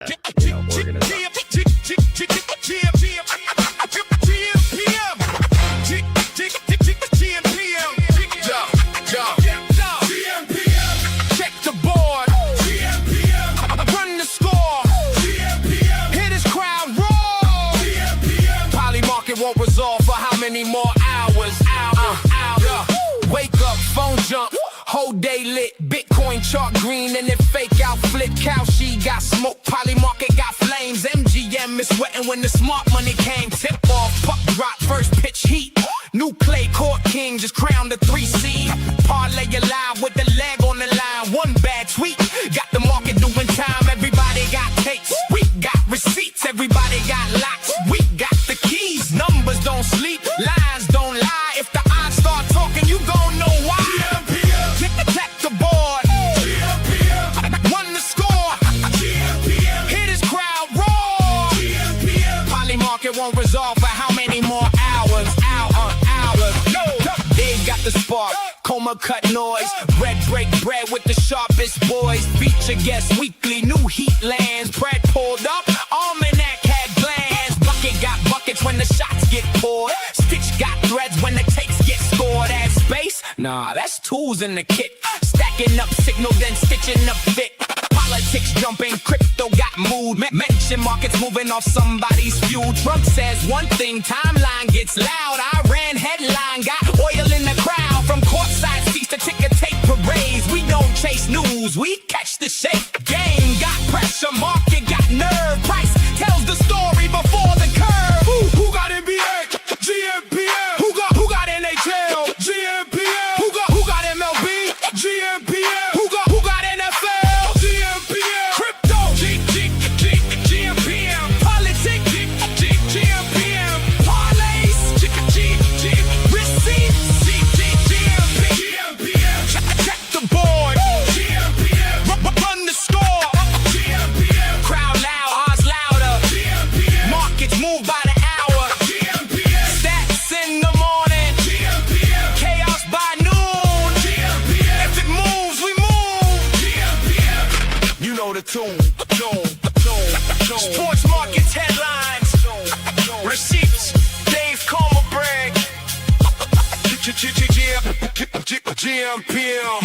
organization. Check the board. Run the score. Hear this crowd roar. Poly market won't resolve for how many more hours? Wake up, phone jump. Whole day lit, Bitcoin chart green and it fake out flip. Kalshi got smoke, Poly market got flames. MGM is sweating when the smart money came. Tip off, puck drop, first pitch heat. New clay court king just crowned the 3 seed. Parlay alive with the leg on the line. One bad tweet got the market doing time. Everybody got tapes, we got receipts. Everybody got locks, we got the keys. Numbers don't sleep, lines don't lie. If the odds start talking, you gon' know why. Check the board. Run the score. Hear this crowd roar. Poly market won't resolve for how many more hours? They got the spark. Coma cut noise. Bread break bread with the sharpest boys. Feature guest weekly. New heat lands. Bread pulled up. Almanac had glands. Bucket got buckets when the shots get poured. Stitch got threads when the takes get scored. Add space? Nah, that's tools in the kit. Stacking up signal, then stitching up fit. Politics jumping, crypto got mood. Mention markets moving off somebody's fuel. Trump says one thing, timeline gets loud. Iran headline got oil in the crowd. From courtside seats to ticker tape parades. We don't chase news, we catch the shape. Game got pressure, market got nerve. Price tells the story before the curve. Who got NBA? gmPM. Who got NHL? gmPM. Who got MLB? gmPM. Who got NFL? gmPM. Crypto? gmPM. Politics? gmPM. Parlays? Receipts? gmPM. Check the board. gmPM. Run the score. gmPM. Crowd loud, odds louder. gmPM. Markets move by the hour. gmPM. Stats in the morning. gmPM. Chaos by noon. gmPM. If it moves, we move. gmPM. You know the tune. Sports markets headlines. Receipts. Dave Coma brag. gmPM.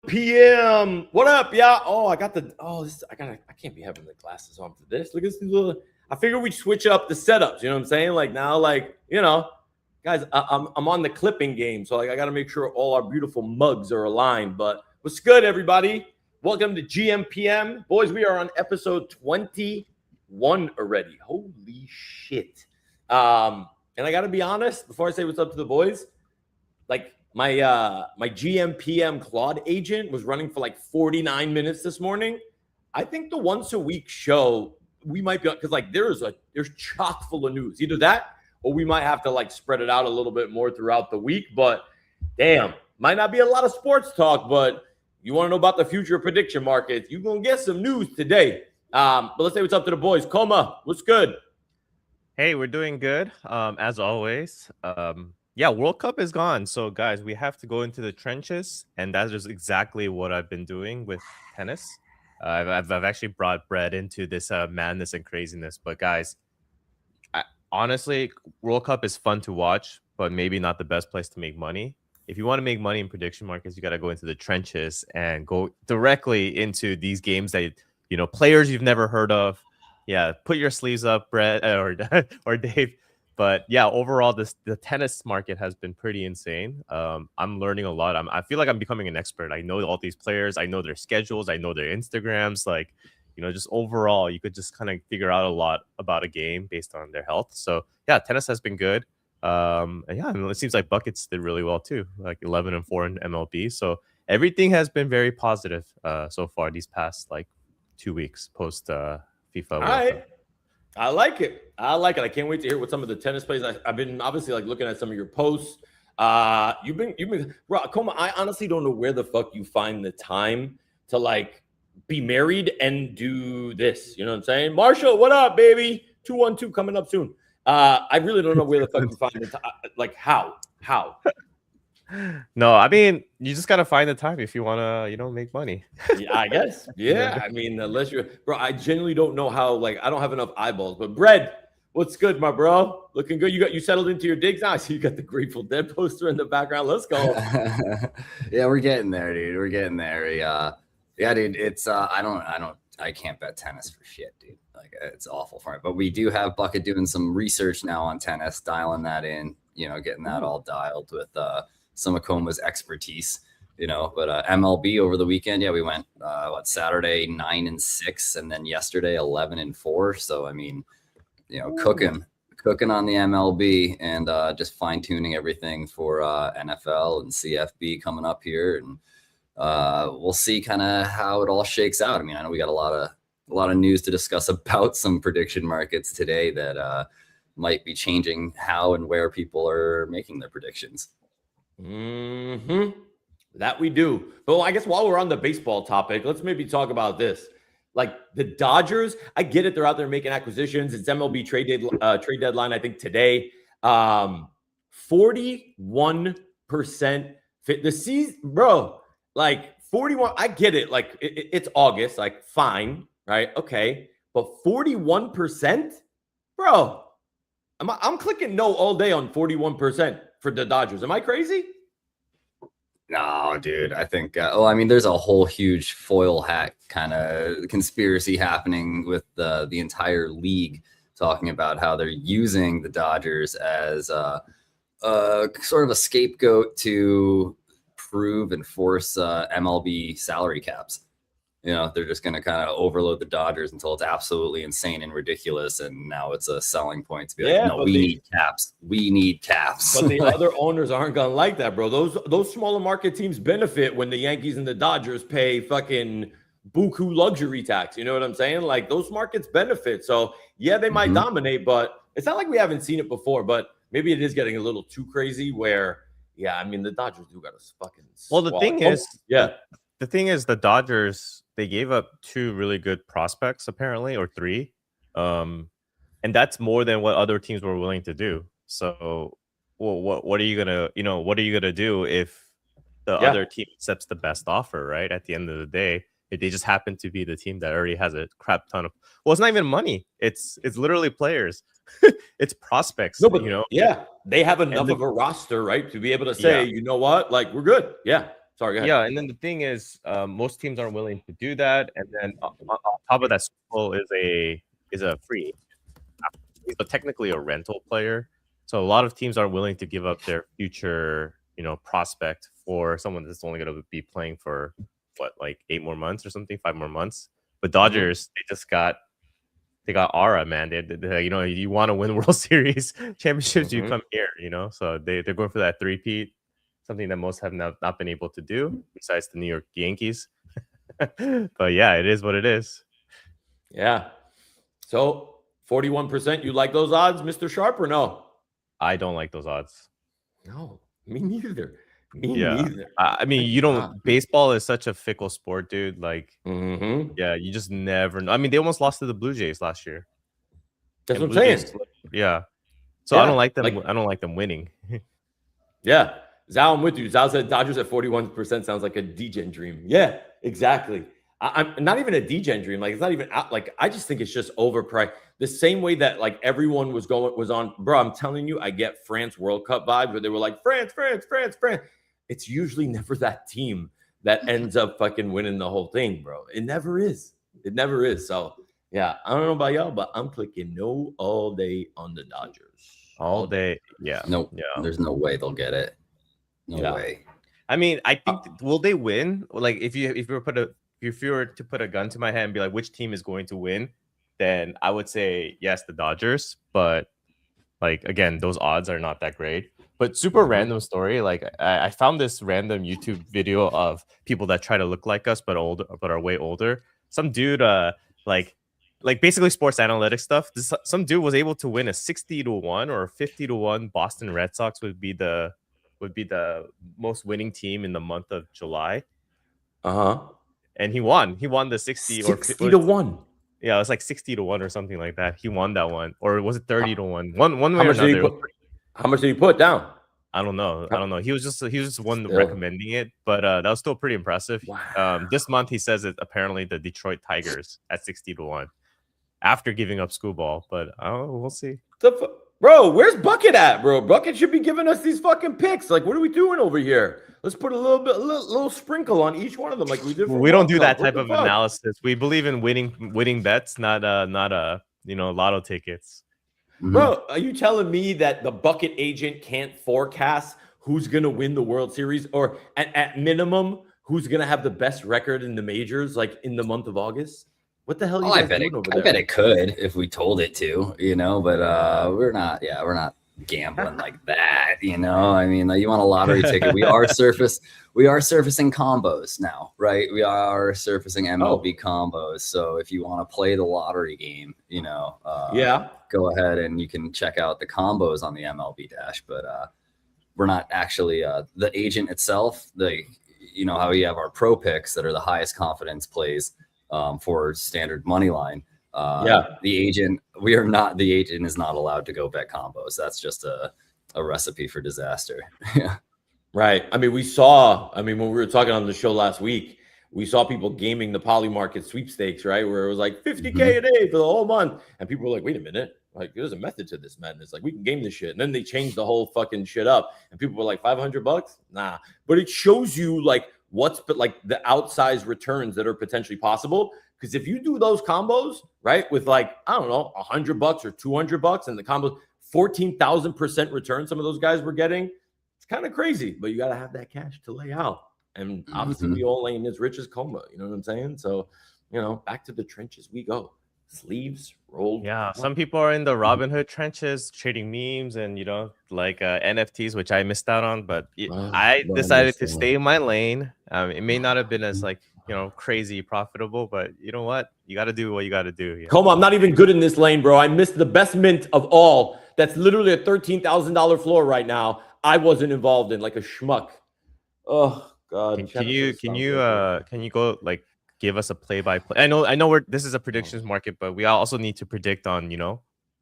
PM. What up, y'all? Oh, I can't be having the glasses on for this. Look at this little. I figured we'd switch up the setups. You know what I'm saying? Like now, guys, I'm on the clipping game, so I got to make sure all our beautiful mugs are aligned. But what's good, everybody? Welcome to gmPM, boys. We are on episode 21 already. Holy shit! And I got to be honest before I say what's up to the boys. Like my gmPM Claude agent was running for like 49 minutes this morning. I think the once a week show we might be, because like there's chock full of news. Either that or we might have to like spread it out a little bit more throughout the week. But damn, might not be a lot of sports talk, but you want to know about the future prediction markets, you're going to get some news today. But let's say what's up to the boys. Coma, what's good? Hey, we're doing good. As always. Yeah, World Cup is gone. So guys, we have to go into the trenches. And that's just exactly what I've been doing with tennis. I've actually brought Brett into this madness and craziness. But guys, honestly, World Cup is fun to watch, but maybe not the best place to make money. If you want to make money in prediction markets, you got to go into the trenches and go directly into these games that, players you've never heard of. Yeah, put your sleeves up, Brett or Dave. But yeah, overall, the tennis market has been pretty insane. I'm learning a lot. I feel like I'm becoming an expert. I know all these players. I know their schedules. I know their Instagrams. Like, just overall, you could just kind of figure out a lot about a game based on their health. So yeah, tennis has been good. And it seems like buckets did really well too, like 11-4 in MLB. So everything has been very positive so far these past like 2 weeks post FIFA. All right. I like it. I can't wait to hear what some of the tennis plays. I've been obviously like looking at some of your posts. You've been Coma, I honestly don't know where the fuck you find the time to like be married and do this. You know what I'm saying? Marshall, what up, baby? 212 coming up soon. I really don't know where the fuck you find the time. Like how? No, I mean, you just gotta find the time if you wanna, make money. Yeah, I guess. Yeah. Yeah, I mean, unless you're, bro, I genuinely don't know how. Like, I don't have enough eyeballs. But Bread, what's good, my bro? Looking good. You settled into your digs now. I see you got the Grateful Dead poster in the background. Let's go. Yeah, we're getting there, dude. We're getting there. Yeah, dude. It's I can't bet tennis for shit, dude. Like it's awful for me. But we do have Bucket doing some research now on tennis, dialing that in. Getting that all dialed with some of Coma's expertise. But MLB over the weekend, yeah, we went Saturday 9-6, and then yesterday 11-4. So I mean, cooking on the MLB and just fine tuning everything for NFL and CFB coming up here, and we'll see kind of how it all shakes out. I mean, I know we got a lot of news to discuss about some prediction markets today that might be changing how and where people are making their predictions. That we do. Well, I guess while we're on the baseball topic, let's maybe talk about this. Like the Dodgers, I get it. They're out there making acquisitions. It's MLB trade deadline, I think, today. 41% fit the season, bro. Like 41, I get it. Like it's August, like fine, right? Okay. But 41%? Bro, I'm clicking no all day on 41% for the Dodgers. Am I crazy? No, dude. I think, there's a whole huge foil hat kind of conspiracy happening with the entire league, talking about how they're using the Dodgers as sort of a scapegoat to prove and force MLB salary caps. They're just going to kind of overload the Dodgers until it's absolutely insane and ridiculous. And now it's a selling point to be like, no, we need caps. We need caps. But the other owners aren't going to like that, bro. Those smaller market teams benefit when the Yankees and the Dodgers pay fucking buku luxury tax. You know what I'm saying? Like those markets benefit. So yeah, they might dominate, but it's not like we haven't seen it before. But maybe it is getting a little too crazy where, yeah, I mean, the Dodgers do got a fucking Well, the thing is, the thing is the Dodgers, they gave up 2 really good prospects, apparently, or 3. And that's more than what other teams were willing to do. So, well, what are you gonna do if the other team accepts the best offer, right? At the end of the day, if they just happen to be the team that already has a crap ton of, well, it's not even money. It's literally players. It's prospects. No, but they have enough of a roster, right, to be able to say, you know what, like we're good. Yeah. Sorry, go ahead. Yeah, and then the thing is, most teams aren't willing to do that. And then on top of that, Sewell is a free agent. He's technically a rental player. So a lot of teams aren't willing to give up their future, prospect for someone that's only going to be playing for like 8 more months or something, 5 more months. But Dodgers, they got aura, man. They you want to win World Series championships, you come here, So they're going for that three-peat. Something that most have not been able to do besides the New York Yankees. But yeah, it is what it is. Yeah. So 41%, you like those odds, Mr. Sharp, or no? I don't like those odds. No, me neither. Neither. I mean, you don't. Baseball is such a fickle sport, dude. Like, yeah, you just never know. I mean, they almost lost to the Blue Jays last year. That's what I'm saying. Yeah. So I don't like them. I don't like them winning. Yeah. Zal, I'm with you. Zal said Dodgers at 41% sounds like a DGen dream. Yeah, exactly. I'm not even a DGen dream. Like, it's not even out. Like, I just think it's just overpriced. The same way that like everyone was on, bro, I'm telling you, I get France World Cup vibes where they were like, France. It's usually never that team that ends up fucking winning the whole thing, bro. It never is. So, yeah, I don't know about y'all, but I'm clicking no all day on the Dodgers. All day. Yeah. No, there's no way they'll get it. No way. I mean, I think will they win? Like, if you were to put a gun to my head and be like, which team is going to win, then I would say yes, the Dodgers. But like again, those odds are not that great. But super random story. Like I found this random YouTube video of people that try to look like us but are way older. Some dude like basically sports analytics stuff. Some dude was able to win a 60-1 or 50-1 Boston Red Sox would be the most winning team in the month of July. And he won. He won the 60-1. Yeah, it was like 60-1 or something like that. He won that one. Or was it 30-1? One way or another. How much did he put down? I don't know. I don't know. He was just one Still. recommending it, but that was still pretty impressive. Wow. This month he says it apparently the Detroit Tigers at 60-1 after giving up Screwball, but we'll see. Bro, where's Bucket at, bro? Bucket should be giving us these fucking picks. Like, what are we doing over here? Let's put a little sprinkle on each one of them, like we did. We don't do that type of analysis. We believe in winning bets, not lotto tickets. Bro, are you telling me that the Bucket agent can't forecast who's gonna win the World Series, or at minimum, who's gonna have the best record in the majors, like in the month of August? What the hell are you guys doing over there? I bet it could if we told it to, but we're not gambling like that, I mean, like, you want a lottery ticket. We are surfacing combos now, right? We are surfacing MLB combos. So if you want to play the lottery game, go ahead and you can check out the combos on the MLB Dash. But we're not actually the agent itself. How we have our pro picks that are the highest confidence plays for standard money line. The agent is not allowed to go bet combos. That's just a recipe for disaster. Right. I mean, when we were talking on the show last week, we saw people gaming the poly market sweepstakes, right? Where it was like 50K a day for the whole month. And people were like, wait a minute, like there's a method to this madness. Like we can game this shit. And then they changed the whole fucking shit up. And people were like, $500? Nah. But it shows you like the outsized returns that are potentially possible. Because if you do those combos, right, with like, I don't know, $100 or $200, and the combo 14,000% return some of those guys were getting, it's kind of crazy. But you got to have that cash to lay out. And obviously we all ain't as rich as Coma. You know what I'm saying? So, back to the trenches we go. Sleeves rolled. Yeah, some people are in the Robinhood trenches trading memes and NFTs, which I missed out on, but I decided to stay in my lane. It may not have been as crazy profitable, but you know what? You got to do what you got to do. Coma, I'm not even good in this lane, bro. I missed the best mint of all. That's literally a $13,000 floor right now. I wasn't involved in, like a schmuck. Oh God. Can you go give us a play-by-play? I know this is a predictions market, but we also need to predict on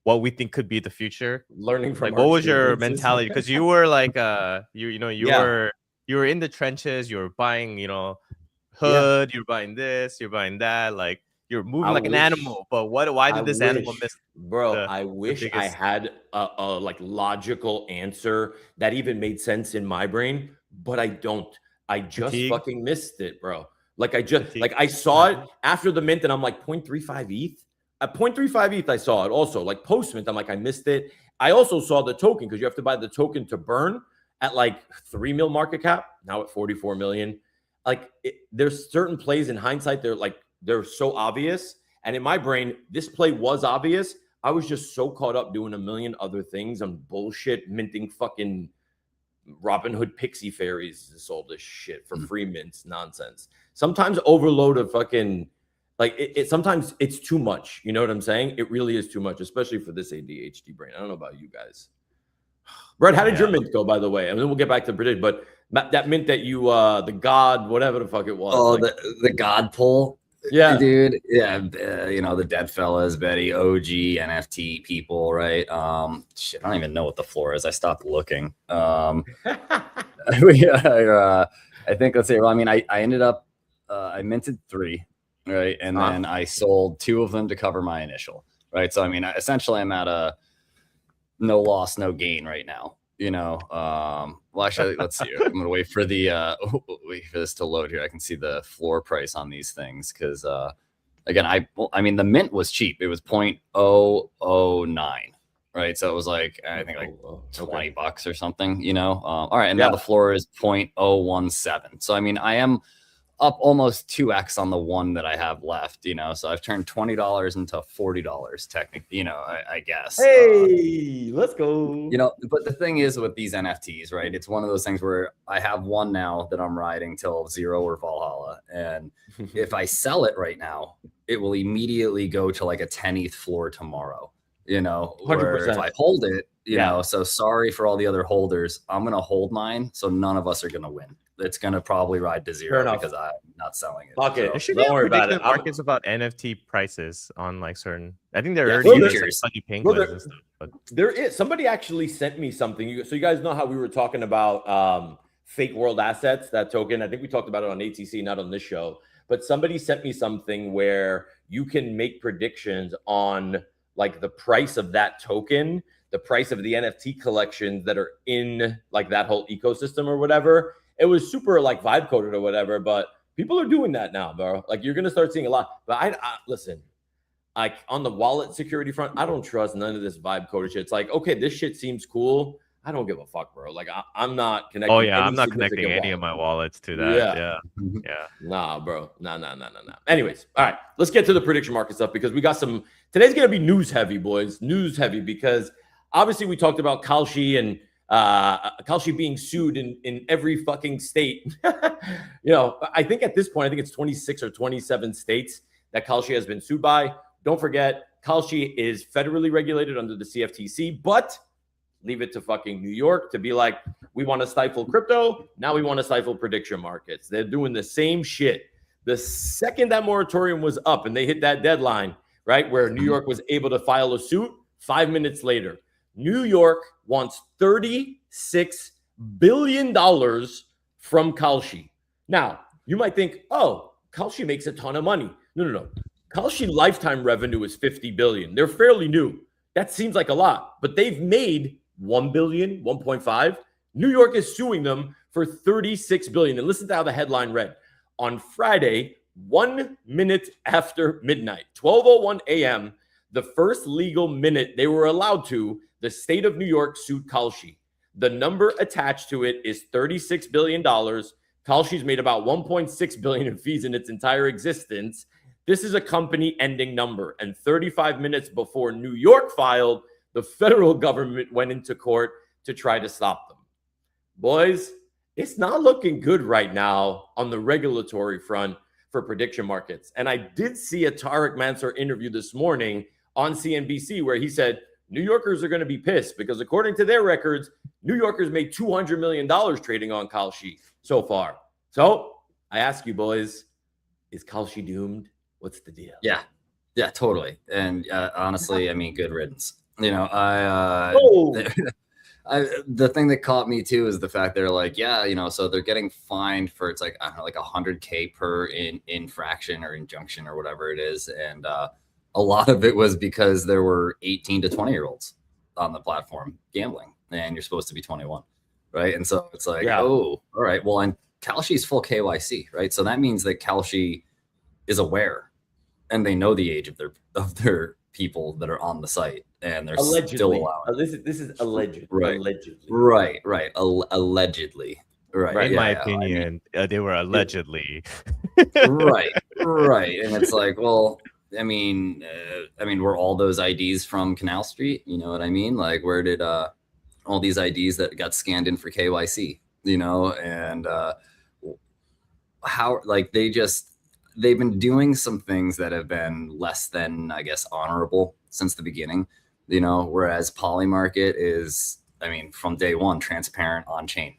what we think could be the future. Learning from what was your mentality? Because you were you were in the trenches. You were buying Hood. You're buying this. You're buying that. Like you're moving like an animal. But why did this animal miss? Bro, I wish I had a logical answer that even made sense in my brain, but I don't. I just fucking missed it, bro. I saw it after the mint, and I'm like 0.35 ETH. At 0.35 ETH, I saw it also. Like post mint, I'm like, I missed it. I also saw the token because you have to buy the token to burn at like 3 mil market cap. Now at 44 million. There's certain plays in hindsight, they're so obvious. And in my brain, this play was obvious. I was just so caught up doing a million other things on bullshit, minting fucking Robinhood pixie fairies, sold this shit for free mints nonsense. Sometimes overload of fucking sometimes it's too much. You know what I'm saying? It really is too much, especially for this ADHD brain. I don't know about you guys. Brett, how did your mint go, by the way? And then we'll get back to predict, but that mint that you the God, whatever the fuck it was. Oh, the God pull. Yeah, dude. Yeah, the Dead Fellas, Betty, OG, NFT people, right? Shit, I don't even know what the floor is. I stopped looking. I think let's say. Well, I mean, I ended up I minted 3, right, and then I sold 2 of them to cover my initial, right. So I mean, essentially, I'm at a no loss, no gain right now. Well, actually, let's see. I'm gonna wait for this to load here. I can see the floor price on these things because, again, I mean, the mint was cheap. It was 0.009, right? So it was like I think like $20 or something. All right, and now the floor is 0.017. So I mean, I am up almost 2x on the one that I have left, so I've turned $20 into $40 technically, I guess. Hey, let's go. But the thing is with these NFTs, right? It's one of those things where I have one now that I'm riding till 0 or Valhalla. And if I sell it right now, it will immediately go to like a 10 ETH floor tomorrow, 100%. Where if I hold it, You know, so sorry for all the other holders. I'm gonna hold mine, so none of us are gonna win. It's gonna probably ride to zero because I'm not selling it. Fuck it. There should Don't be worry about prediction it. markets about NFT prices on like certain. I think they're Yeah, already well, using futures. like Funny Well, Penguins and stuff. But there is somebody actually sent me something. So you guys know how we were talking about fake world assets, that token. I think we talked about it on ATC, not on this show. But somebody sent me something where you can make predictions on like the price of that token, the price of the NFT collections that are in like that whole ecosystem or whatever. It was super like vibe coded or whatever, but people are doing that now, bro. Like you're gonna start seeing a lot. But I listen, like on the wallet security front, I don't trust none of this vibe coded shit. It's like, okay, this shit seems cool. I don't give a fuck, bro. Like I'm not connecting. oh yeah, any I'm not connecting significant any of wallet. my wallets to that. Yeah. Yeah. Nah, bro. Nah. Anyways, all right, let's get to the prediction market stuff because we got some. Today's gonna be news heavy, boys. News heavy because obviously we talked about Kalshi and Kalshi being sued in every fucking state. You know, I think at this point, I think it's 26 or 27 states that Kalshi has been sued by. Don't forget, Kalshi is federally regulated under the CFTC, but leave it to fucking New York to be like, we want to stifle crypto. Now we want to stifle prediction markets. They're doing the same shit. The second that moratorium was up and they hit that deadline, right, where New York was able to file a suit, 5 minutes later, New York wants $36 billion from Kalshi. Now, you might think, oh, Kalshi makes a ton of money. No. Kalshi lifetime revenue is $50 billion. They're fairly new. That seems like a lot, but they've made $1 billion, 1.5. New York is suing them for $36 billion. And listen to how the headline read. On Friday, 1 minute after midnight, 12:01 a.m., the first legal minute they were allowed to, the state of New York sued Kalshi. The number attached to it is $36 billion. Kalshi's made about $1.6 billion in fees in its entire existence. This is a company ending number. And 35 minutes before New York filed, the federal government went into court to try to stop them. Boys, it's not looking good right now on the regulatory front for prediction markets. And I did see a Tariq Mansour interview this morning on CNBC where he said New Yorkers are going to be pissed because according to their records, New Yorkers made $200 million trading on Kalshi so far. So I ask you, boys, is Kalshi doomed? What's the deal? Yeah, totally. And honestly, I mean, good riddance. You know, the thing that caught me too is the fact they're like, yeah, you know, so they're getting fined for it's like I don't know, like $100K per infraction or injunction or whatever it is, and a lot of it was because there were 18 to 20-year-olds on the platform gambling, and you're supposed to be 21, right? And so it's like, oh, all right, well, and Kalshi's full KYC, right? So that means that Kalshi is aware, and they know the age of their people that are on the site, and they're still allowing. This is alleged. Right. Allegedly. Right. Allegedly. Right. In my opinion, they were allegedly. Right. And it's like, well, I mean, were all those IDs from Canal Street? You know what I mean? Like, where did all these IDs that got scanned in for KYC? You know, and how like they've been doing some things that have been less than, I guess, honorable since the beginning, you know, whereas Polymarket is, I mean, from day one, transparent on chain,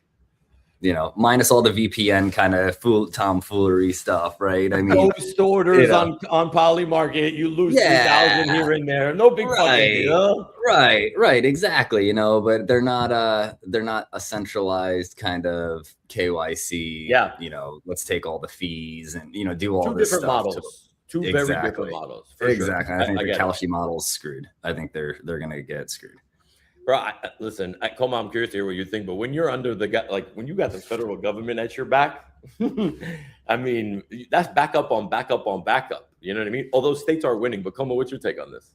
you know, minus all the VPN kind of tomfoolery stuff, right? I mean, ghost orders on Polymarket, you lose 3,000 here and there. No big fucking deal. Right, exactly. You know, but they're not a centralized kind of KYC. Yeah. You know, let's take all the fees and, you know, do all Two this different stuff. models. Two very different models. Exactly. Sure. I think the Kalshi model's screwed. I think they're gonna get screwed. Bro, listen, Coma, I'm curious to hear what you think, but when you're under when you got the federal government at your back, I mean, that's backup on backup on backup. You know what I mean? Although states are winning, but Coma, what's your take on this?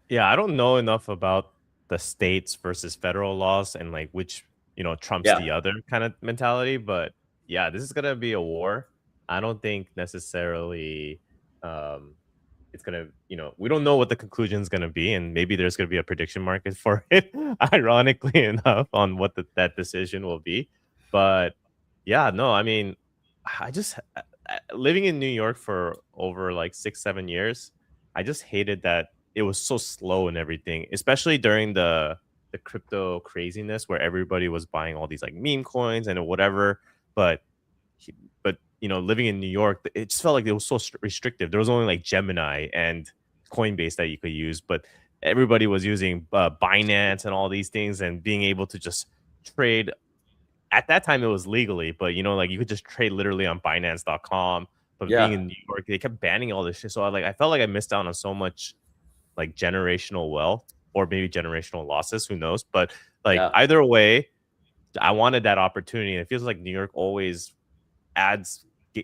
Yeah, I don't know enough about the states versus federal laws and like which, you know, trumps the other kind of mentality. But yeah, this is going to be a war. I don't think necessarily it's going to, you know, we don't know what the conclusion is going to be. And maybe there's going to be a prediction market for it, ironically enough, on what that decision will be. But yeah, no, I mean, I just living in New York for over like 6-7 years, I just hated that it was so slow and everything, especially during the the crypto craziness where everybody was buying all these like meme coins and whatever. But living in New York, it just felt like it was so restrictive. There was only like Gemini and Coinbase that you could use, but everybody was using Binance and all these things and being able to just trade. At that time, it was legally, but like you could just trade literally on Binance.com. But being in New York, they kept banning all this shit. So I felt like I missed out on so much like generational wealth or maybe generational losses. Who knows? But either way, I wanted that opportunity. And it feels like New York always adds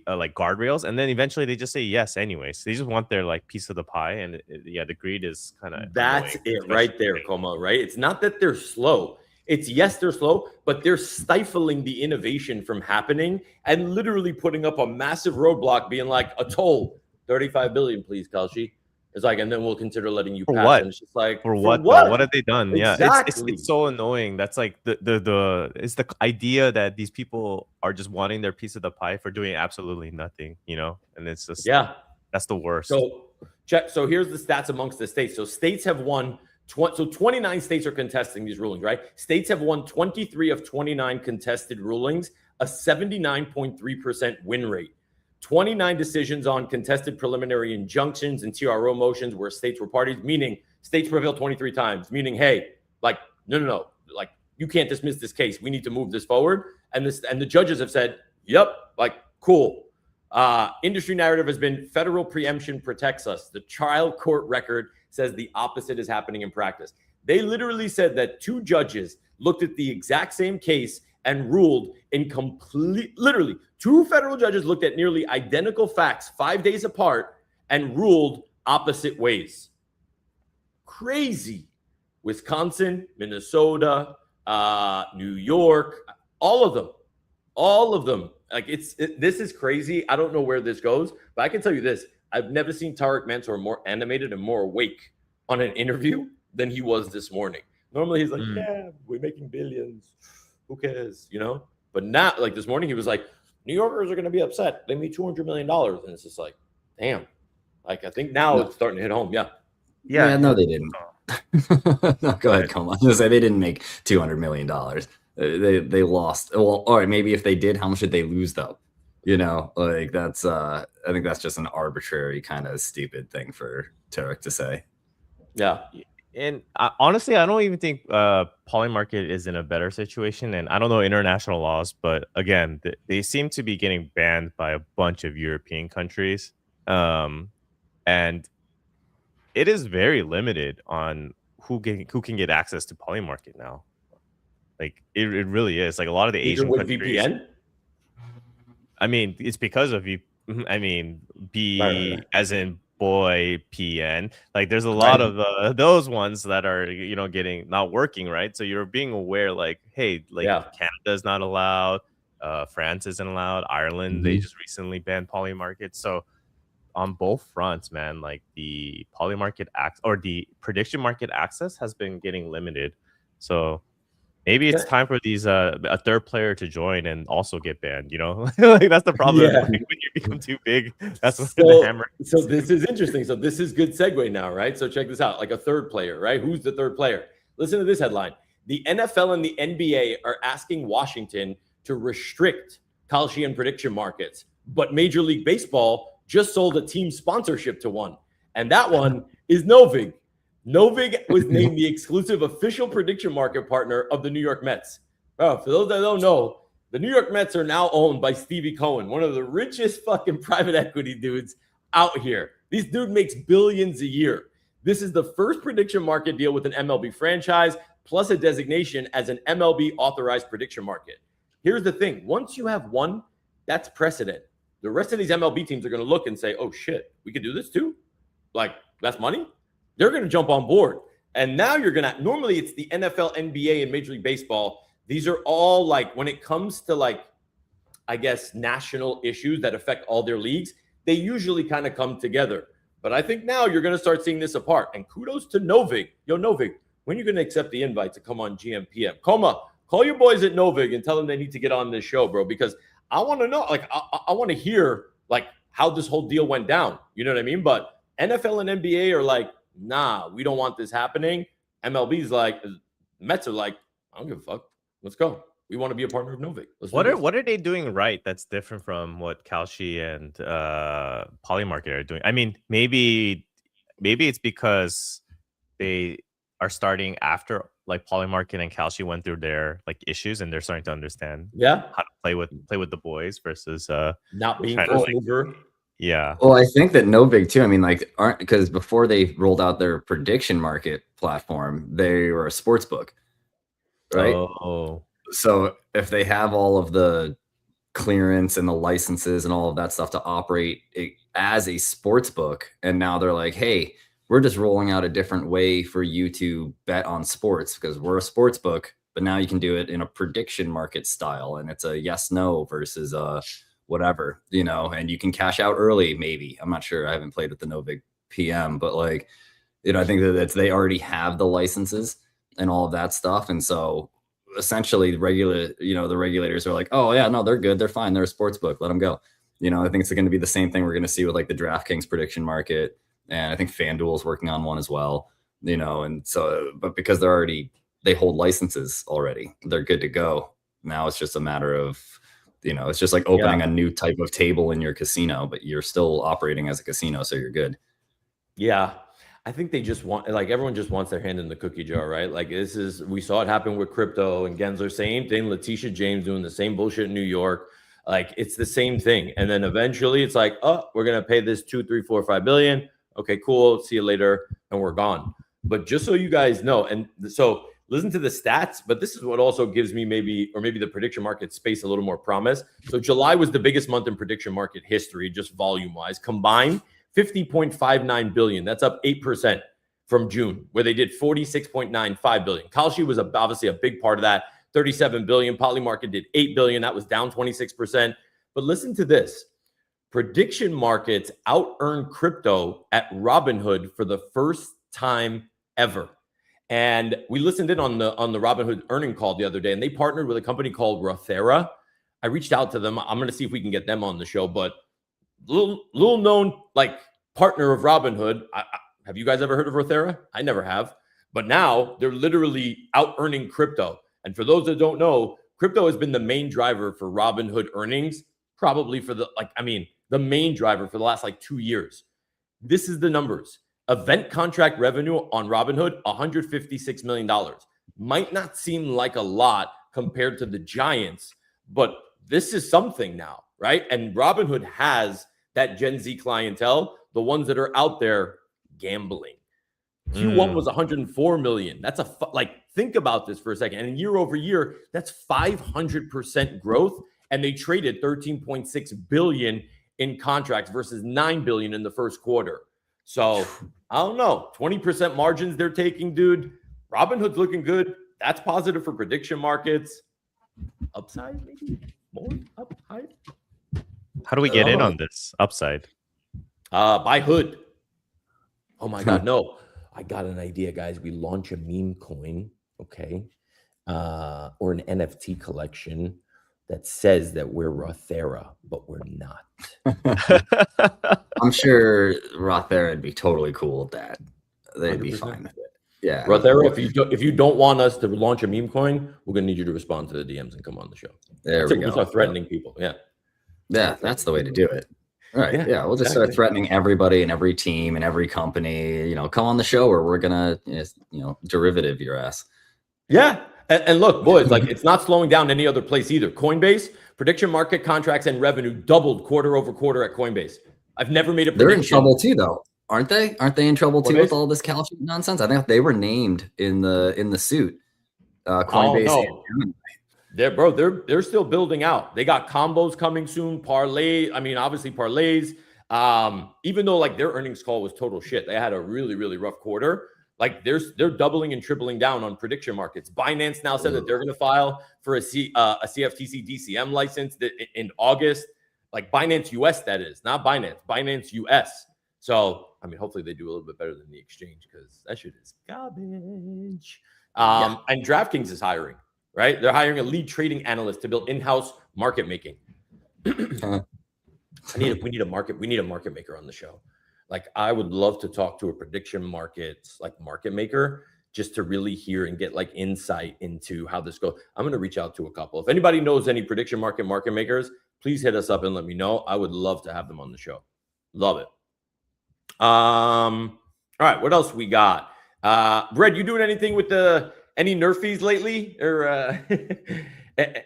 like guardrails, and then eventually they just say yes anyways. They just want their like piece of the pie, and the greed is kind of that's it right there, Coma. Right? It's not that they're slow. It's yes, they're slow, but they're stifling the innovation from happening and literally putting up a massive roadblock, being like a toll, 35 billion, please, Kalshi. It's like, and then we'll consider letting you for pass. What? And it's just like, for what? What have they done? Exactly. Yeah, it's so annoying. That's like it's the idea that these people are just wanting their piece of the pie for doing absolutely nothing, and it's just that's the worst. So here's the stats amongst the states. So states have won. So 29 states are contesting these rulings, right? States have won 23 of 29 contested rulings, a 79.3% win rate. 29 decisions on contested preliminary injunctions and TRO motions where states were parties, meaning states prevailed 23 times, meaning, hey, like, no, like, you can't dismiss this case. We need to move this forward. And the judges have said, yep, like, cool. Industry narrative has been federal preemption protects us. The trial court record says the opposite is happening in practice. They literally said that two judges looked at the exact same case and ruled in literally two federal judges looked at nearly identical facts 5 days apart and ruled opposite ways. Crazy. Wisconsin, Minnesota, New York, all of them. Like this is crazy. I don't know where this goes, but I can tell you this. I've never seen Tariq Mansour more animated and more awake on an interview than he was this morning. Normally he's like, yeah, we're making billions. Who cares, But now, like this morning, he was like, New Yorkers are going to be upset. They made $200 million. And it's just like, damn. Like, I think now it's starting to hit home. Yeah, no, they didn't. No, go ahead, come on. I was gonna say they didn't make $200 million. They lost. Well, all right, maybe if they did, how much did they lose though? Like that's I think that's just an arbitrary kind of stupid thing for Tarek to say. Yeah. And honestly, I don't even think Polymarket is in a better situation. And I don't know international laws, but again, they seem to be getting banned by a bunch of European countries. And it is very limited on who can get access to Polymarket now. Like it really is. Like a lot of the Asian with countries. VPN? I mean, it's because of right. As in boy PN. Like there's a lot of those ones that are getting not working, right? So you're being aware, like, hey, like Canada's not allowed, France isn't allowed, Ireland they just recently banned Polymarket. So on both fronts, man, like the Polymarket or the prediction market access has been getting limited. So maybe it's time for these a third player to join and also get banned. Like that's the problem. Yeah. Like, when you become too big, that's when the hammer. So this is interesting. So this is good segue now, right? So check this out. Like a third player, right? Who's the third player? Listen to this headline: the NFL and the NBA are asking Washington to restrict Kalshi and prediction markets, but Major League Baseball just sold a team sponsorship to one, and that one is Novig. Novig was named the exclusive official prediction market partner of the New York Mets. Oh, for those that don't know, the New York Mets are now owned by Stevie Cohen, one of the richest fucking private equity dudes out here. This dude makes billions a year. This is the first prediction market deal with an MLB franchise, plus a designation as an MLB authorized prediction market. Here's the thing. Once you have one, that's precedent. The rest of these MLB teams are going to look and say, oh, shit, we could do this too? Like, that's money? They're going to jump on board. And now you're going to, normally it's the NFL, NBA, and Major League Baseball. These are all like, when it comes to like, I guess, national issues that affect all their leagues, they usually kind of come together. But I think now you're going to start seeing this apart. And kudos to Novig. Yo, Novig, when are you going to accept the invite to come on gmPM? Coma, call your boys at Novig and tell them they need to get on this show, bro, because I want to know, like, I want to hear, like, how this whole deal went down. You know what I mean? But NFL and NBA are like, nah, we don't want this happening. MLB's like, Mets are like, I don't give a fuck. Let's go. We want to be a partner of Novig. What are they doing right that's different from what Kalshi and Polymarket are doing? I mean, maybe it's because they are starting after like Polymarket and Kalshi went through their like issues, and they're starting to understand Yeah. how to play with the boys versus Not being trying to, first like, mover. yeah. Well, I think that Novig too. I mean, like, aren't because before they rolled out their prediction market platform, they were a sports book, right? Oh, So if they have all of the clearance and the licenses and all of that stuff to operate as a sports book, and now they're like, hey, we're just rolling out a different way for you to bet on sports because we're a sports book, but now you can do it in a prediction market style, and it's a yes no versus whatever, you know, and you can cash out early. Maybe, I'm not sure, I haven't played with the Novig PM, but like, you know, I think that they already have the licenses and all of that stuff, and so essentially the regulators are like, oh yeah, no, they're good, they're fine, they're a sports book, let them go. You know, I think it's going to be the same thing we're going to see with like the DraftKings prediction market, and I think FanDuel is working on one as well, you know. And so, but because they hold licenses already, they're good to go. Now it's just a matter of, you know, it's just like opening a new type of table in your casino, but you're still operating as a casino, so you're good. Yeah. I think they just want, like, everyone just wants their hand in the cookie jar, right? Like, we saw it happen with crypto and Gensler, same thing. Letitia James doing the same bullshit in New York. Like, it's the same thing. And then eventually it's like, oh, we're going to pay this 2, 3, 4, 5 billion. Okay, cool. See you later. And we're gone. But just so you guys know, and so listen to the stats, but this is what also gives me maybe the prediction market space a little more promise. So July was the biggest month in prediction market history, just volume wise, combined 50.59 billion. That's up 8% from June, where they did 46.95 billion. Kalshi was obviously a big part of that, 37 billion. Polymarket did 8 billion. That was down 26%. But listen to this. Prediction markets out-earned crypto at Robinhood for the first time ever. And we listened in on the Robinhood earning call the other day, and they partnered with a company called Rothera. I reached out to them. I'm going to see if we can get them on the show, but little known like partner of Robinhood. Have you guys ever heard of Rothera? I never have. But now they're literally out earning crypto. And for those that don't know, crypto has been the main driver for Robinhood earnings, probably for the main driver for the last 2 years. This is the numbers. Event contract revenue on Robinhood, $156 million. Might not seem like a lot compared to the giants, but this is something now, right? And Robinhood has that Gen Z clientele, the ones that are out there gambling. Q1 was 104 million. That's think about this for a second. And year over year, that's 500% growth. And they traded 13.6 billion in contracts versus 9 billion in the first quarter. So I don't know, 20% margins they're taking, dude. Robinhood's looking good. That's positive for prediction markets. Upside, maybe more up high. How do we get in on this upside? Buy Hood. Oh my God, no. I got an idea, guys. We launch a meme coin, okay? Or an NFT collection that says that we're Rothera, but we're not. I'm sure Rothera would be totally cool with that. They'd 100%. be fine with it. Yeah. Rothera, if you don't want us to launch a meme coin, we're gonna need you to respond to the DMs and come on the show. There we go. We'll start threatening people. Yeah. Yeah, that's the way to do it. All right. Yeah, we'll just start threatening everybody and every team and every company. You know, come on the show or we're gonna, derivative your ass. Yeah. And look, boys, it's not slowing down any other place either. Coinbase, prediction market contracts and revenue doubled quarter over quarter at Coinbase. I've never made a prediction. They're in trouble too, though, aren't they? Aren't they in trouble too Coinbase? with all this Kalshi nonsense? I think they were named in the suit. Coinbase. Oh, no. They're still building out. They got combos coming soon. Parlay. I mean, obviously parlays. Even though their earnings call was total shit, they had a really, really rough quarter. They're doubling and tripling down on prediction markets. Binance now said that they're going to file for a CFTC DCM license in August. Binance US, that is, not Binance US. So, I mean, hopefully they do a little bit better than the exchange because that shit is garbage. And DraftKings is hiring, right? They're hiring a lead trading analyst to build in-house market making. We need a market maker on the show. I would love to talk to a prediction market maker just to really hear and get like insight into how this goes. I'm going to reach out to a couple. If anybody knows any prediction market makers, please hit us up and let me know. I would love to have them on the show. Love it. All right, what else we got? Brett, you doing anything with any nerfies lately, or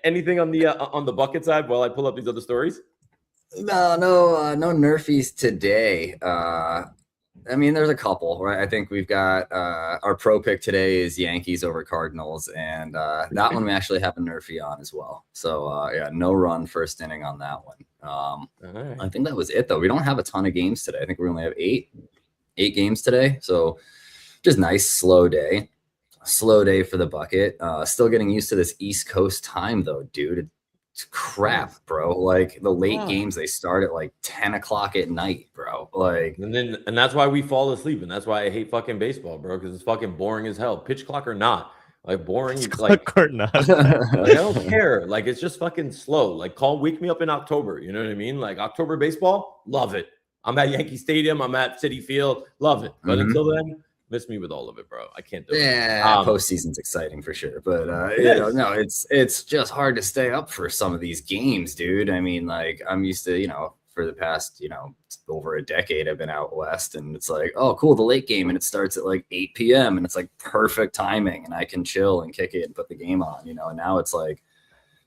anything on the bucket side while I pull up these other stories? No nerfies today. I mean, there's a couple, right? I think we've got our pro pick today is Yankees over Cardinals, and that one we actually have a nerfie on as well. So yeah, no run first inning on that one. Right. I think that was it though. We don't have a ton of games today. I think we only have eight games today. So just nice slow day for the bucket. Still getting used to this East Coast time though, dude. It's crap, bro. Like the late games, they start at like 10 o'clock at night, bro. Like, and that's why we fall asleep, and that's why I hate fucking baseball, bro, because it's fucking boring as hell. Pitch clock or not, like boring. Like or not. I don't care. Like it's just fucking slow. Like wake me up in October. You know what I mean? Like October baseball, love it. I'm at Yankee Stadium. I'm at Citi Field, love it. But until then, miss me with all of it, bro. I can't do it. Yeah, postseason's exciting for sure, but no, it's just hard to stay up for some of these games, dude. I mean, like I'm used to, for the past, over a decade, I've been out west, and it's like, oh, cool, the late game, and it starts at like 8 p.m. and it's like perfect timing, and I can chill and kick it and put the game on, and now it's like,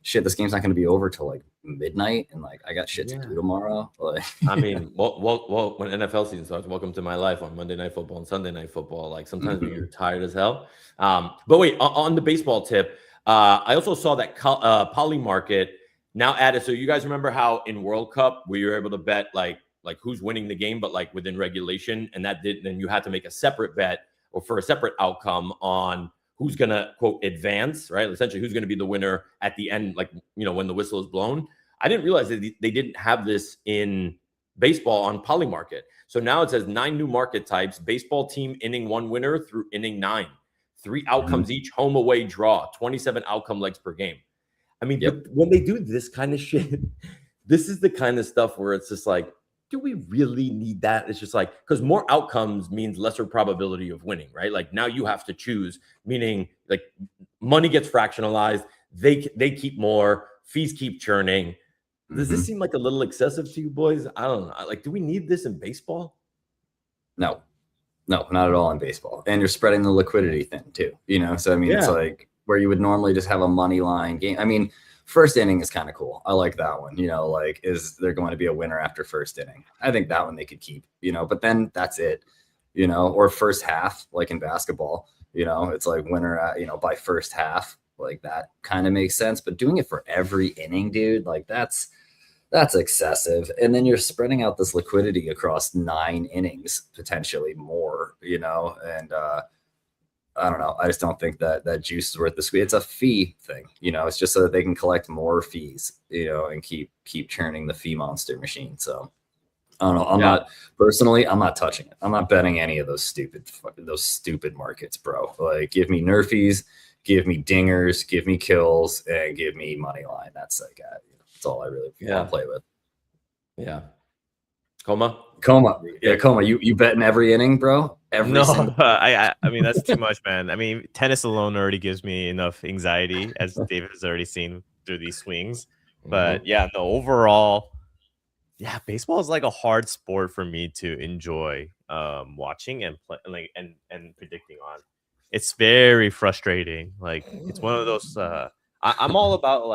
shit, this game's not going to be over till like midnight, and like I got shit to do tomorrow. Like, I mean, well, when NFL season starts, welcome to my life on Monday Night Football and Sunday Night Football. Like sometimes when you're tired as hell. But wait, on the baseball tip, I also saw that Poly Market now added. So you guys remember how in World Cup we were able to bet like who's winning the game, but like within regulation, and then you had to make a separate bet or for a separate outcome on who's going to, quote, advance, right? Essentially, who's going to be the winner at the end, like, when the whistle is blown. I didn't realize that they didn't have this in baseball on Poly Market. So now it says 9 new market types, baseball team inning 1 winner through inning 9, 3 outcomes each, home away draw, 27 outcome legs per game. I mean, but when they do this kind of shit, this is the kind of stuff where it's just like, do we really need that? It's just like, because more outcomes means lesser probability of winning, right? Like now you have to choose, meaning like money gets fractionalized, they keep more, fees keep churning. Does this seem like a little excessive to you boys? I don't know. Like, do we need this in baseball? No, not at all in baseball. And you're spreading the liquidity thin too, So I mean, it's like where you would normally just have a money line game. I mean, first inning is kind of cool. I like that one. Like, is there going to be a winner after first inning? I think that one they could keep, but then that's it, or first half, like in basketball, it's like winner at, by first half, like that kind of makes sense. But doing it for every inning, dude, like that's excessive. And then you're spreading out this liquidity across 9 innings, potentially more, and, I don't know. I just don't think that juice is worth the squeeze. It's a fee thing, it's just so that they can collect more fees, and keep churning the fee monster machine. So I don't know. I'm not touching it. I'm not betting any of those stupid markets, bro. Like, give me nerfies, give me dingers, give me kills, and give me money line. That's like, that's all I really want to play with. Yeah. Coma. Yeah, Coma. You bet in every inning, bro? I mean, that's too much, man. I mean, tennis alone already gives me enough anxiety, as David has already seen through these swings. But overall, baseball is like a hard sport for me to enjoy watching and play, like and predicting on. It's very frustrating. Like, it's one of those. I'm all about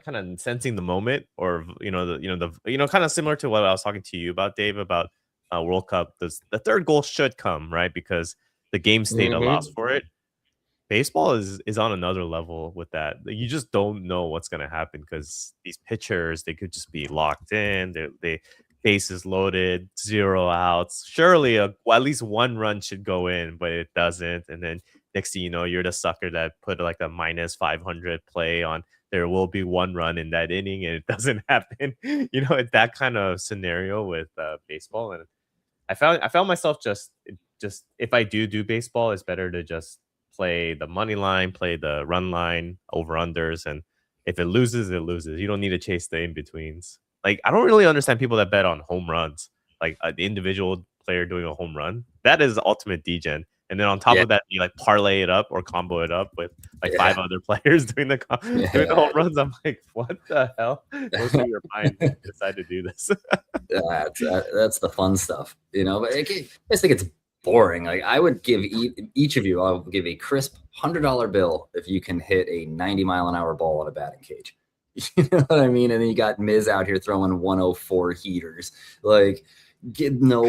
kind of sensing the moment, or kind of similar to what I was talking to you about, Dave, about World Cup. The third goal should come, right? Because the game state allows for it. Baseball is on another level with that. You just don't know what's going to happen, because these pitchers, they could just be locked in. They bases loaded, 0 outs. Surely at least 1 run should go in, but it doesn't. And then next thing you know, you're the sucker that put like a minus 500 play on. There will be 1 run in that inning, and it doesn't happen. That kind of scenario with baseball. And I found myself just if I do baseball, it's better to just play the money line, play the run line, over unders, and if it loses, it loses. You don't need to chase the in betweens. Like, I don't really understand people that bet on home runs, like the individual player doing a home run. That is ultimate degen. and then on top of that, you like parlay it up or combo it up with like 5 other players doing the home runs. I'm like, what the hell goes through your mind when you decide to do this? That's the fun stuff, you know. But I just think it's boring. Like I would give each of you, I'll give a crisp $100 bill if you can hit a 90-mile-an-hour ball on a batting cage. You know what I mean? And then you got Miz out here throwing 104 heaters. Like, get no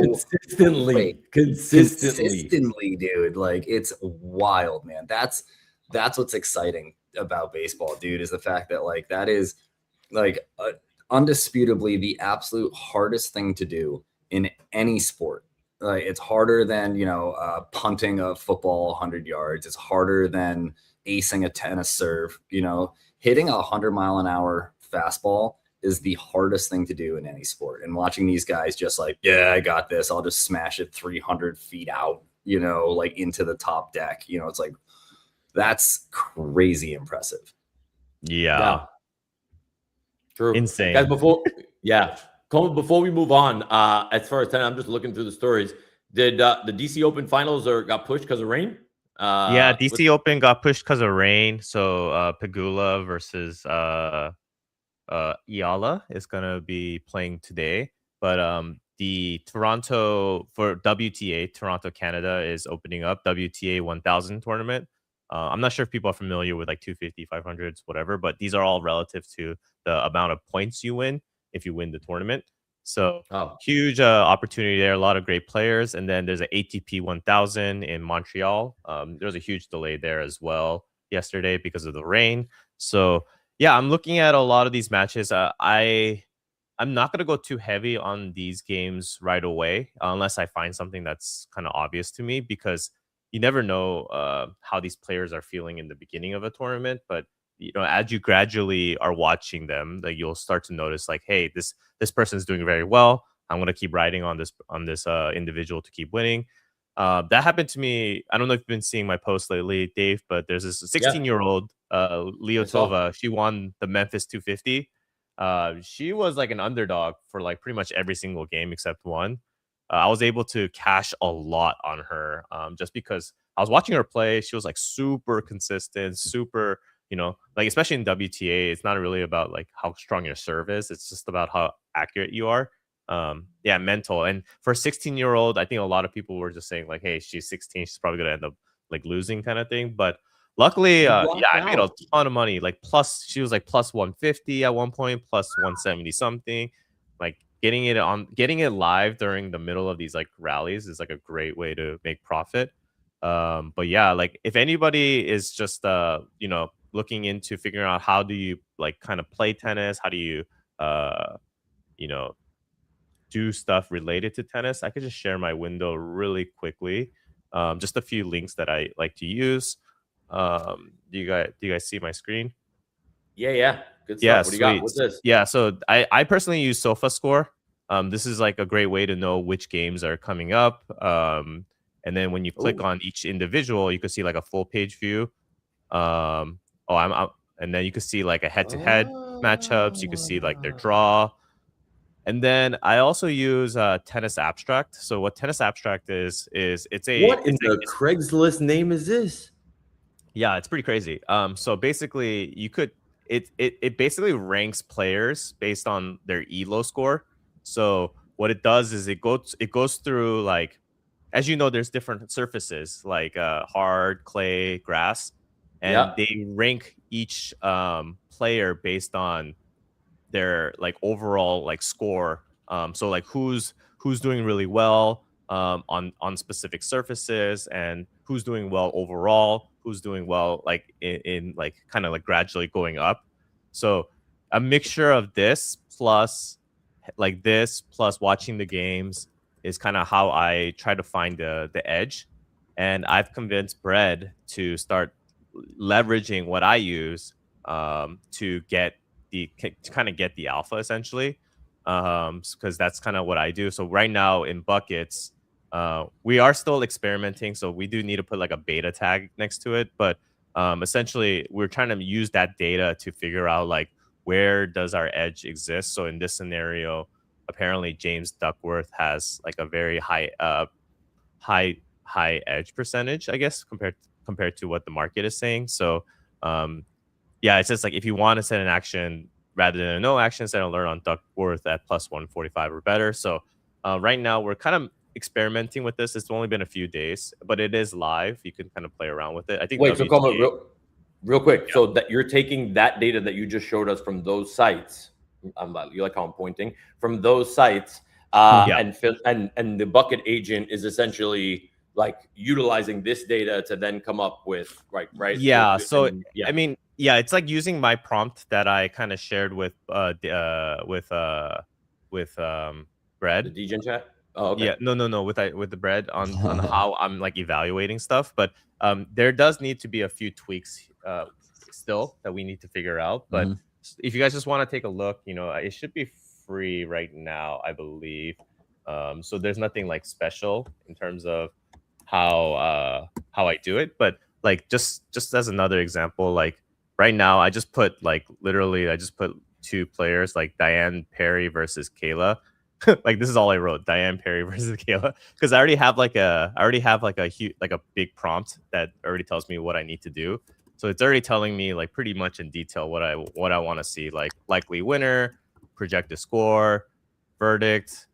consistently, dude. Like, it's wild, man. That's what's exciting about baseball, dude, is the fact that like that is like undisputably the absolute hardest thing to do in any sport. Like, it's harder than, you know, punting a football 100 yards. It's harder than acing a tennis serve. You know, hitting a 100-mile-an-hour fastball is the hardest thing to do in any sport. And watching these guys just like, yeah, I got this. I'll just smash it 300 feet out, you know, like into the top deck. You know, it's like, that's crazy impressive. Yeah. True. Insane. Guys, before we move on, as far as 10, I'm just looking through the stories. Did the DC Open finals got pushed because of rain? DC Open got pushed because of rain. So Pegula versus Iala is gonna be playing today. But the Toronto for WTA, Toronto, Canada is opening up WTA 1000 tournament. I'm not sure if people are familiar with like 250, 500s, whatever, but these are all relative to the amount of points you win if you win the tournament. So huge opportunity there. A lot of great players. And then there's an ATP 1000 in Montreal. There's a huge delay there as well yesterday because of the rain. So yeah, I'm looking at a lot of these matches. I'm not going to go too heavy on these games right away unless I find something that's kind of obvious to me, because you never know how these players are feeling in the beginning of a tournament. But you know, as you gradually are watching them, like you'll start to notice like, hey, this person is doing very well. I'm going to keep riding on this individual to keep winning. That happened to me. I don't know if you've been seeing my posts lately, Dave, but there's this 16-year-old Leotova. She won the Memphis 250. She was like an underdog for like pretty much every single game except one. I was able to cash a lot on her just because I was watching her play. She was like super consistent, super, you know, like especially in WTA, it's not really about like how strong your serve is. It's just about how accurate you are. Mental. And for a 16-year-old, I think a lot of people were just saying like, hey, she's 16, she's probably gonna end up like losing kind of thing. But luckily, I made a ton of money. Like she was like plus 150 at one point, plus 170 something. Like getting it live during the middle of these like rallies is like a great way to make profit. But yeah, like if anybody is just you know, looking into figuring out how do you like kind of play tennis, how do you you know, do stuff related to tennis, I could just share my window really quickly. Just a few links that I like to use. Do you guys see my screen? Yeah. Good stuff. Yeah, what do you got? What's this? Yeah, so I personally use SofaScore. This is like a great way to know which games are coming up. And then when you click on each individual, you can see like a full page view. And then you can see like a head-to-head matchups. You can see like their draw. And then I also use Tennis Abstract. So what Tennis Abstract is it's a what in the Craigslist name is this? Yeah, it's pretty crazy. So basically it basically ranks players based on their ELO score. So what it does is it goes through like, as you know, there's different surfaces like hard, clay, grass, and they rank each player based on their like overall like score. So like who's doing really well on specific surfaces, and who's doing well overall, who's doing well like in like kind of like gradually going up. So a mixture of this plus watching the games is kind of how I try to find the edge. And I've convinced Brett to start leveraging what I use to kind of get the alpha essentially, because that's kind of what I do. So right now in buckets, we are still experimenting, so we do need to put like a beta tag next to it. But essentially, we're trying to use that data to figure out like where does our edge exist. So in this scenario, apparently James Duckworth has like a very high high edge percentage, I guess, compared to what the market is saying. So yeah, it's just like if you want to set an action rather than a no action, set an alert on Duckworth at plus 145 or better. So right now we're kind of experimenting with this. It's only been a few days, but it is live. You can kind of play around with it. I think. Wait, so come on, real quick. Yeah. So that you're taking that data that you just showed us from those sites. You like how I'm pointing from those sites, and the bucket agent is essentially like utilizing this data to then come up with right. Yeah. So I mean, yeah, it's like using my prompt that I kind of shared with Bread. The DGen chat. Oh, okay. Yeah, no, with the Bread on how I'm like evaluating stuff, but there does need to be a few tweaks still that we need to figure out. But if you guys just want to take a look, you know, it should be free right now, I believe. So there's nothing like special in terms of how I do it, but like just as another example, like right now I just put like literally I just put 2 players like Diane Perry versus Kayla. Like this is all I wrote, Diane Perry versus Kayla, because I already have like a big prompt that already tells me what I need to do. So it's already telling me like pretty much in detail what I want to see, like likely winner, projected score, verdict.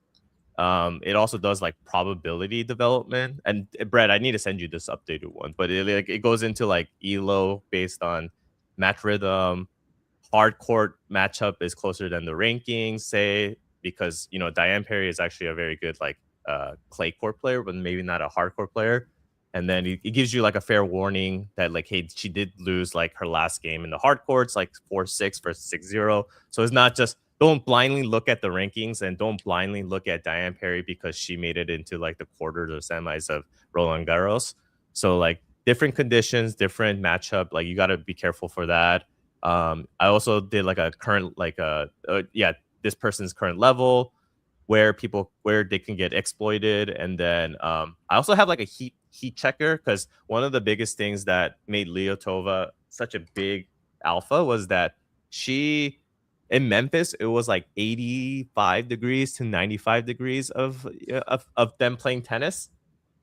It also does like probability development. And Brett, I need to send you this updated one, but it goes into like ELO based on match rhythm. Hard court matchup is closer than the rankings, say, because you know Diane Perry is actually a very good like clay court player, but maybe not a hardcore player. And then it gives you like a fair warning that like, hey, she did lose like her last game in the hard courts, like 4-6 versus 6-0. So it's not just don't blindly look at the rankings and don't blindly look at Diane Perry because she made it into like the quarters or semis of Roland Garros. So like different conditions, different matchup, like you got to be careful for that. I also did like a current like this person's current level, where they can get exploited, and then I also have like a heat checker, because one of the biggest things that made Leotova such a big alpha was that she in Memphis it was like 85 degrees to 95 degrees of them playing tennis,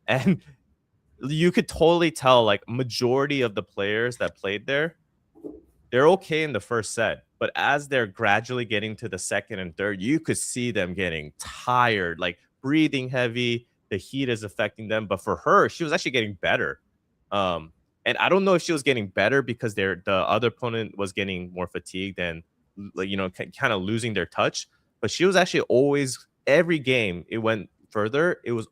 and you could totally tell like majority of the players that played there, they're okay in the first set, but as they're gradually getting to the second and third, you could see them getting tired, like breathing heavy. The heat is affecting them. But for her, she was actually getting better. And I don't know if she was getting better because the other opponent was getting more fatigued and, you know, kind of losing their touch. But she was actually always, every game it went further, she was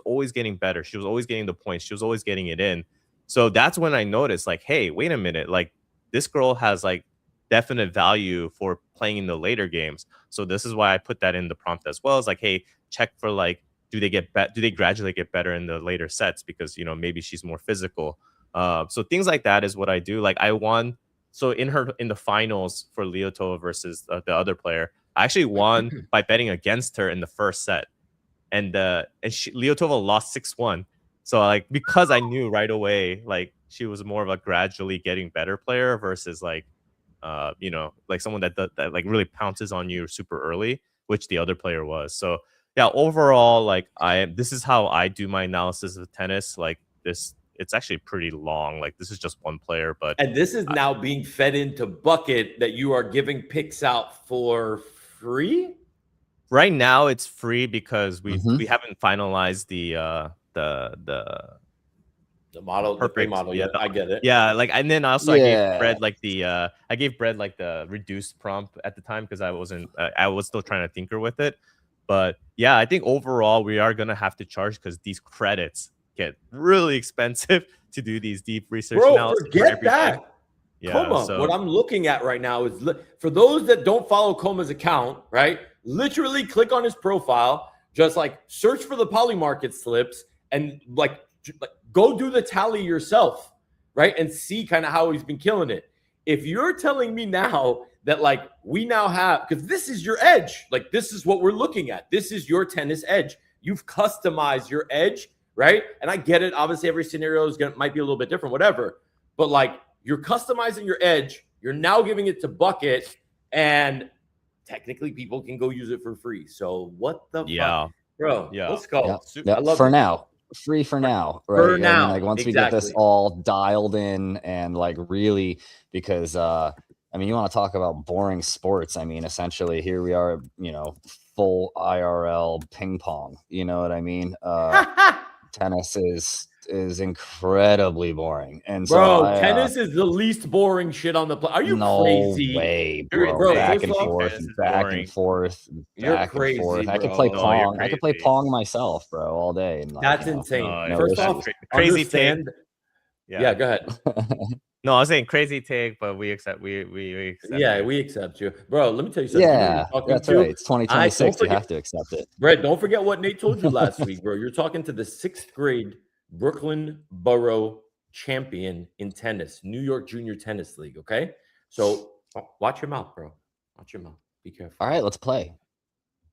always getting better. She was always getting the points. She was always getting it in. So that's when I noticed, like, hey, wait a minute, like this girl has like definite value for playing in the later games. So this is why I put that in the prompt as well. It's like, hey, check for like, do they gradually get better in the later sets, because you know maybe she's more physical. So things like that is what I do. Like I won. So in the finals for Leotova versus the other player, I actually won by betting against her in the first set, and Leotova lost 6-1. So like because I knew right away like she was more of a gradually getting better player versus like you know, like someone that like really pounces on you super early, which the other player was. So yeah, overall, like this is how I do my analysis of tennis. Like this, it's actually pretty long. Like this is just one player, and this is now being fed into Bucket that you are giving picks out for free. Right now, it's free because we haven't finalized the model, the free model. Yeah, I get it. Yeah, like, and then also I gave Brett like the reduced prompt at the time because I was still trying to tinker with it. But yeah, I think overall we are gonna have to charge because these credits get really expensive to do these deep research analysis. Forget that. Yeah, Coma, what I'm looking at right now is for those that don't follow Coma's account, right? Literally click on his profile, just like search for the Polymarket slips and like go do the tally yourself, right? And see kind of how he's been killing it. If you're telling me now that like we now have, because this is your edge, like this is what we're looking at. This is your tennis edge. You've customized your edge, right? And I get it. Obviously, every scenario might be a little bit different, whatever. But like you're customizing your edge. You're now giving it to Bucket, and technically people can go use it for free. So what the fuck? Bro, let's go. I love for now. free for now, right? For I mean, now, like once we get this exactly. all dialed in and like really, because I mean, you want to talk about boring sports. I mean, essentially here we are, you know, full IRL ping pong. You know what I mean? Tennis is incredibly boring, and so Bro, I tennis is the least boring shit on the planet. Are you no crazy? way, You're bro. Bro, insane. Back first and You think off, forth tennis and is back and boring? forth and you're back and crazy, forth. I could play bro. No, you're Pong. I could play crazy. Pong myself, bro, all day. And like, That's you know, insane. No, no First that's off, issues. crazy take. understand. Yeah. Yeah, go ahead. No, I was saying crazy take, but we accept. We accept. Yeah, you. we accept you, bro. Let me tell you something. You know who Yeah, you're talking that's to? right. It's Don't 2026. You forget, have to accept it. Brett. Don't forget what Nate told you last week, bro. You're talking to the 6th grade Brooklyn Borough champion in tennis, New York Junior Tennis League. Okay, so watch your mouth, bro. Watch your mouth. Be careful. All right, let's play.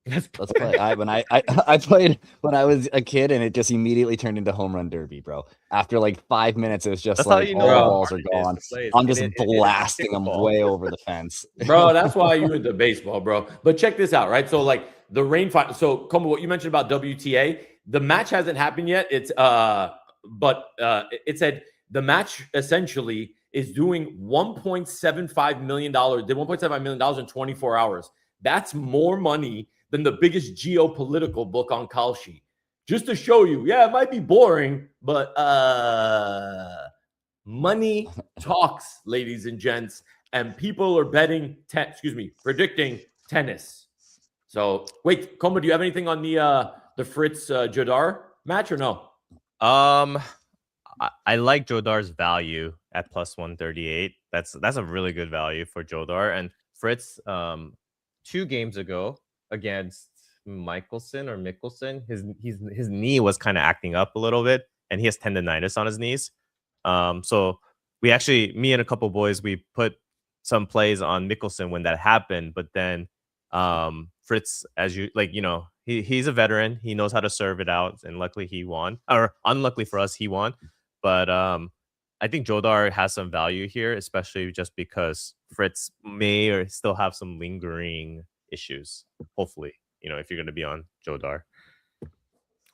Let's play. I played when I was a kid, and it just immediately turned into home run derby, bro. After like 5 minutes, it was just That's how like you all know the how balls hard are it is gone. to play. I'm just blasting them pickleball. way over the fence. Bro, that's why you into baseball, bro. But check this out, right? So like the rain fight. So Como, what you mentioned about WTA, the match hasn't happened yet. It said the match essentially is doing $1.75 million. Did $1.75 million in 24 hours. That's more money than the biggest geopolitical book on Kalshi. Just to show you, yeah, it might be boring, but money talks, ladies and gents, and people are predicting tennis. So wait, Koma, do you have anything on the Fritz Jodar match or no? I like Jodar's value at plus 138. That's a really good value for Jodar. And Fritz, 2 games ago against Mickelson, his knee was kind of acting up a little bit, and he has tendonitis on his knees. So we actually, me and a couple boys, we put some plays on Mickelson when that happened, but then Fritz, as you like, you know, he's a veteran. He knows how to serve it out, and luckily he won. Or unluckily for us, he won. But I think Jodar has some value here, especially just because Fritz may or still have some lingering issues. Hopefully, you know, if you're going to be on Jodar.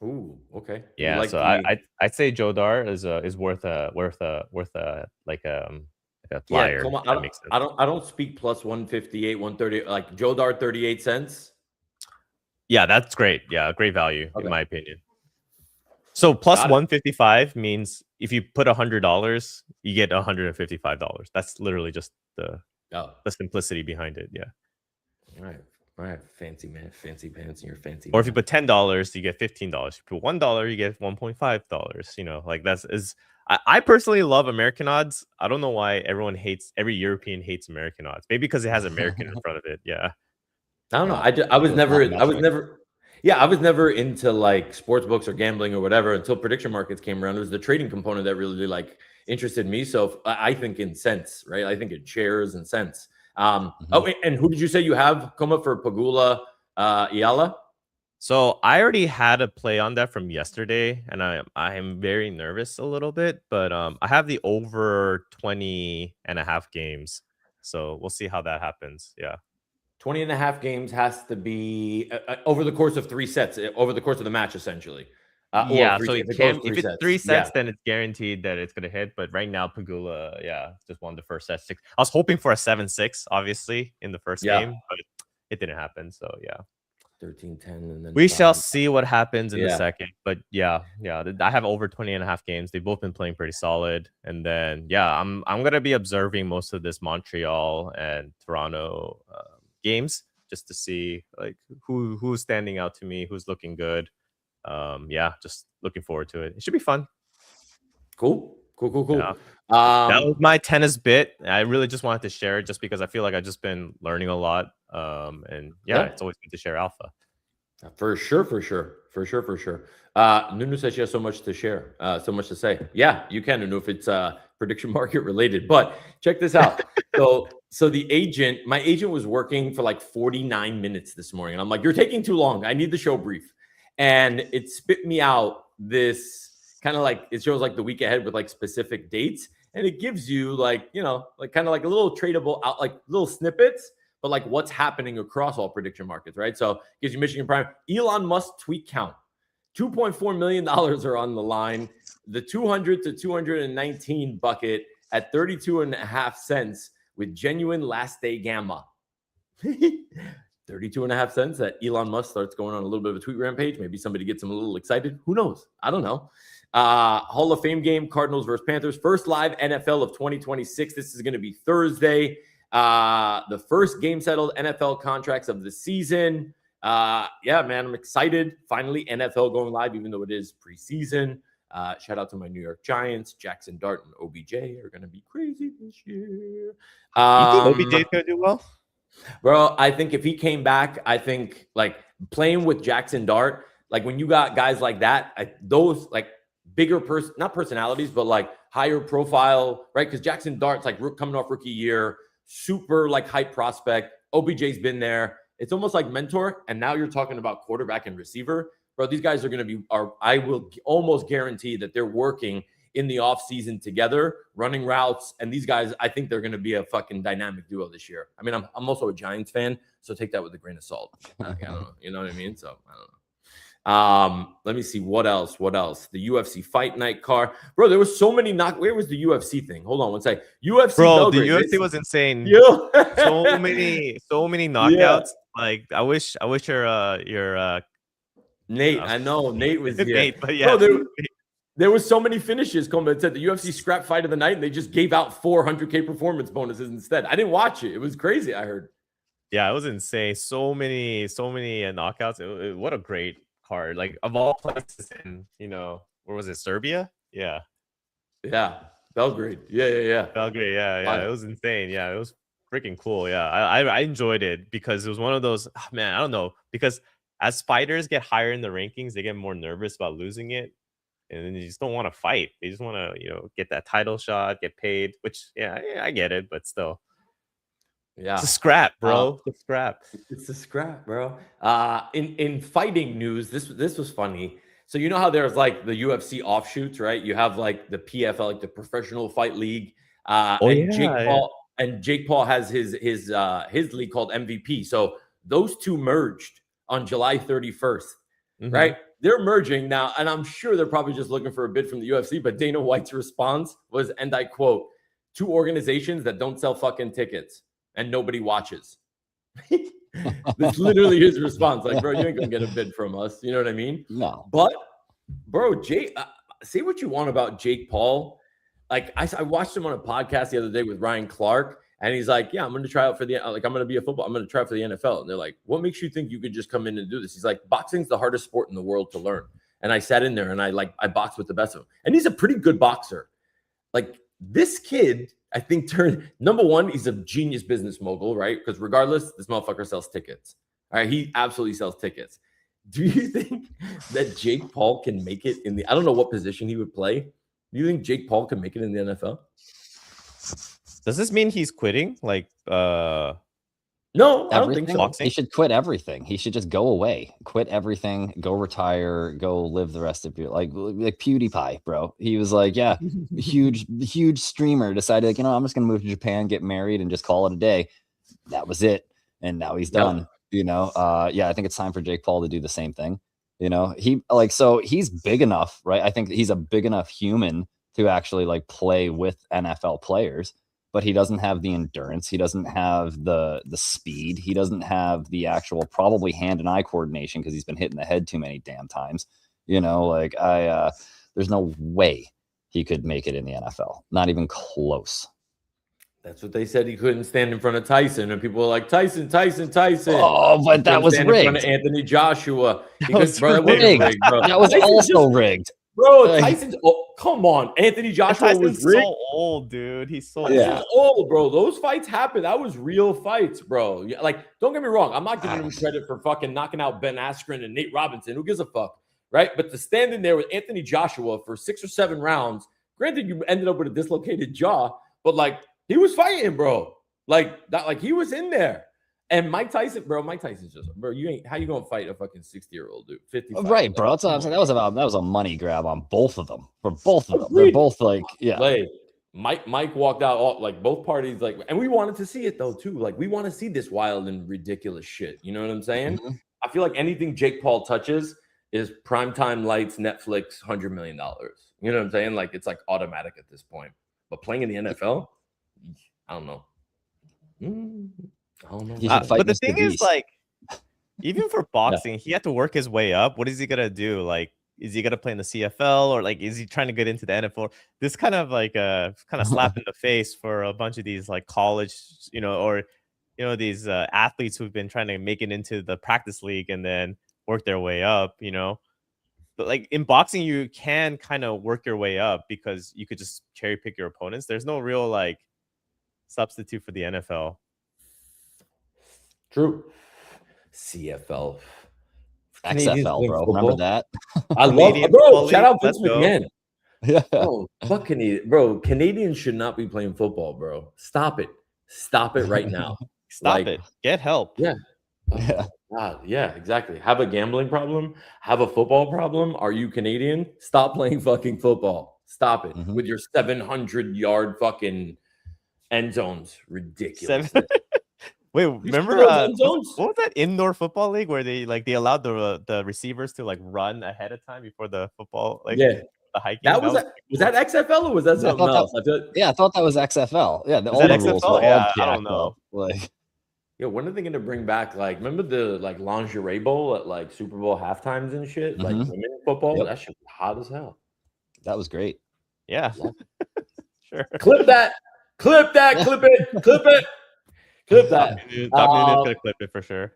Ooh, okay. Yeah, Like so I'd say Jodar is worth a like a flyer. Come on. That makes sense. I don't speak plus 158, 130, like Jodar 38 cents. Yeah, that's great. Yeah, great value Okay. in my opinion. So plus Got it. 155 means if you put $100, you get $155. That's literally just the simplicity behind it. Yeah. All right. Fancy man, fancy pants, and your fancy. Or if you put $10, you get $15. If you put $1, you get $1.5. You know, like I personally love American odds. I don't know why every European hates American odds. Maybe because it has American in front of it. Yeah. I don't know. I was never into like sports books or gambling or whatever until prediction markets came around. It was the trading component that really like interested me. So I think in cents, right? I think in shares and cents. Oh, and who did you say you have come up for Pagula Iala? So I already had a play on that from yesterday, and I am very nervous a little bit, but I have the over 20.5 games. So we'll see how that happens. Yeah. 20.5 games has to be over the course of 3 sets, over the course of the match, essentially. Yeah, so if it's 3 sets, then it's guaranteed that it's going to hit. But right now, Pagula, just won the first set 6. I was hoping for a 7-6, obviously, in the first game, but it didn't happen. So, 13-10, and then we shall see what happens in the second. But I have over 20.5 games. They've both been playing pretty solid. And then, I'm going to be observing most of this Montreal and Toronto games just to see like who's standing out to me, who's looking good. Just looking forward to it. It should be fun. Cool. Yeah. That was my tennis bit. I really just wanted to share it just because I feel like I've just been learning a lot. It's always good to share alpha. For sure. Nunu says she has so much to share, so much to say. Yeah, you can, Nunu, if it's prediction market related. But check this out. So my agent was working for like 49 minutes this morning. And I'm like, you're taking too long. I need the show brief. And it spit me out this kind of like, it shows like the week ahead with like specific dates. And it gives you like, you know, like kind of like a little tradable out, like little snippets, but like what's happening across all prediction markets, right? So it gives you Michigan Prime. Elon Musk tweet count, $2.4 million are on the line. The 200 to 219 bucket at 32.5 cents with genuine last day gamma. 32.5 cents that Elon Musk starts going on a little bit of a tweet rampage. Maybe somebody gets him a little excited. Who knows? I don't know. Hall of Fame game, Cardinals versus Panthers. First live NFL of 2026. This is going to be Thursday. The first game settled NFL contracts of the season. Yeah, man, I'm excited. Finally, NFL going live, even though it is preseason. Shout out to my New York Giants. Jackson Dart and OBJ are going to be crazy this year. You think OBJ is going to do well? Bro, I think if he came back, I think like playing with Jackson Dart, like when you got guys like that, those like bigger not personalities, but like higher profile, right? Because Jackson Dart's like coming off rookie year, super like hype prospect. OBJ's been there. It's almost like mentor. And now you're talking about quarterback and receiver. Bro, these guys are going to be, I will almost guarantee that they're working in the offseason together, running routes. And these guys, I think they're going to be a fucking dynamic duo this year. I mean, I'm also a Giants fan, so take that with a grain of salt. I don't know. You know what I mean? So I don't know. Let me see what else. The UFC Fight Night card. Bro, there was so many where was the UFC thing? Hold on one second. UFC Bro, Belgrade. the UFC was insane. so many knockouts. Yeah. Like I wish your Nate, I know Nate was here. Nate, but yeah. Bro, there was so many finishes. It said the UFC scrap fight of the night, and they just gave out 400K performance bonuses instead. I didn't watch it. It was crazy. I heard. Yeah, it was insane. So many knockouts. What a great card. Like of all places in, where was it? Serbia? Yeah. Belgrade. Yeah. Belgrade. Yeah. It was insane. Yeah, it was freaking cool. Yeah, I enjoyed it because it was one of those. Man, I don't know, because as fighters get higher in the rankings, they get more nervous about losing it. And then you just don't want to fight. They just want to, get that title shot, get paid, which, yeah, I get it, but still. Yeah. It's a scrap, bro. It's a scrap, bro. In fighting news, this was funny. So you know how there's like the UFC offshoots, right? You have like the PFL, like the Professional Fight League. Jake Paul has his league called MVP. So those two merged on July 31st, right? They're merging now, and I'm sure they're probably just looking for a bid from the UFC, but Dana White's response was, and I quote, "2 organizations that don't sell fucking tickets and nobody watches." That's literally his response. Like, bro, you ain't gonna get a bid from us. You know what I mean? No. But, bro, say what you want about Jake Paul. Like, I watched him on a podcast the other day with Ryan Clark, and he's like, yeah, I'm going to try out for I'm going to be a football. I'm going to try out for the NFL. And they're like, what makes you think you could just come in and do this? He's like, boxing's the hardest sport in the world to learn. And I sat in there and I boxed with the best of them. And he's a pretty good boxer. Like, this kid, I think, number one, he's a genius business mogul, right? Because regardless, this motherfucker sells tickets. All right, he absolutely sells tickets. Do you think that Jake Paul can make it I don't know what position he would play. Do you think Jake Paul can make it in the NFL? Does this mean he's quitting? No, I don't think so. Boxing? He should quit everything. He should just go away, quit everything, go retire, go live the rest of your like PewDiePie, bro. He was like, yeah, huge streamer, decided like, I'm just gonna move to Japan, get married, and just call it a day. That was it, and now he's done. Yeah, I think it's time for Jake Paul to do the same thing. He's big enough, right? I think he's a big enough human to actually play with NFL players. But he doesn't have the endurance. He doesn't have the speed. He doesn't have the actual probably hand and eye coordination because he's been hit in the head too many damn times. There's no way he could make it in the NFL. Not even close. That's what they said. He couldn't stand in front of Tyson, and people were like, Tyson. Oh, but that was rigged. In front of Anthony Joshua. That was rigged. That was also rigged. Bro, Tyson's come on. Anthony Joshua was rigged. So old, dude. He's so old, bro. Those fights happened. That was real fights, bro. Don't get me wrong. I'm not giving him credit for fucking knocking out Ben Askren and Nate Robinson. Who gives a fuck, right? But to stand in there with Anthony Joshua for 6 or 7 rounds, granted, you ended up with a dislocated jaw, but he was fighting, bro. He was in there. And Mike Tyson's just, bro, how you gonna fight a fucking 60-year-old dude? 55. Right, bro. That's what I'm saying. That was a money grab on both of them. For both of them. They're both Mike walked out both parties, and we wanted to see it though, too. We want to see this wild and ridiculous shit. You know what I'm saying? Mm-hmm. I feel like anything Jake Paul touches, is primetime lights, Netflix, $100 million. You know what I'm saying? Like it's like automatic at this point. But playing in the NFL, I don't know. I don't know. You should fight But the Mr. thing is, Beast. like, even for boxing, he had to work his way up. What is he gonna do? Like, is he gonna play in the CFL, or like is he trying to get into the NFL? This kind of like kind of slap in the face for a bunch of these like college, or these athletes who've been trying to make it into the practice league and then work their way up. But like in boxing, you can kind of work your way up because you could just cherry pick your opponents. There's no real like substitute for the NFL. True. CFL. XFL, bro. Remember that? I love Canadian bro. Football Shout League, out Vince let's go. McMahon. Yeah. Bro, fuck Canadian. Bro, Canadians should not be playing football, bro. Stop it. Stop it right now. Stop it. Get help. Yeah. Yeah. God, yeah, exactly. Have a gambling problem? Have a football problem? Are you Canadian? Stop playing fucking football. Stop it with your 700-yard fucking end zones. Ridiculous. Wait, remember end zones? what was that indoor football league where they allowed the receivers to like run ahead of time before the football yeah. The hiking? That was that XFL or was that something else? I thought that was XFL. Yeah, the Is that old rules XFL? were all Yeah, I jacked don't know. up. Like, Yeah, when are they going to bring back, like, remember the, like, lingerie bowl at, like, Super Bowl halftimes and shit? Like, women football? Yep. That shit was hot as hell. that was great. Yeah. Sure. Clip that. Clip that. Clip it. Clip it. Clip that. Top Noonan's gonna clip it for sure.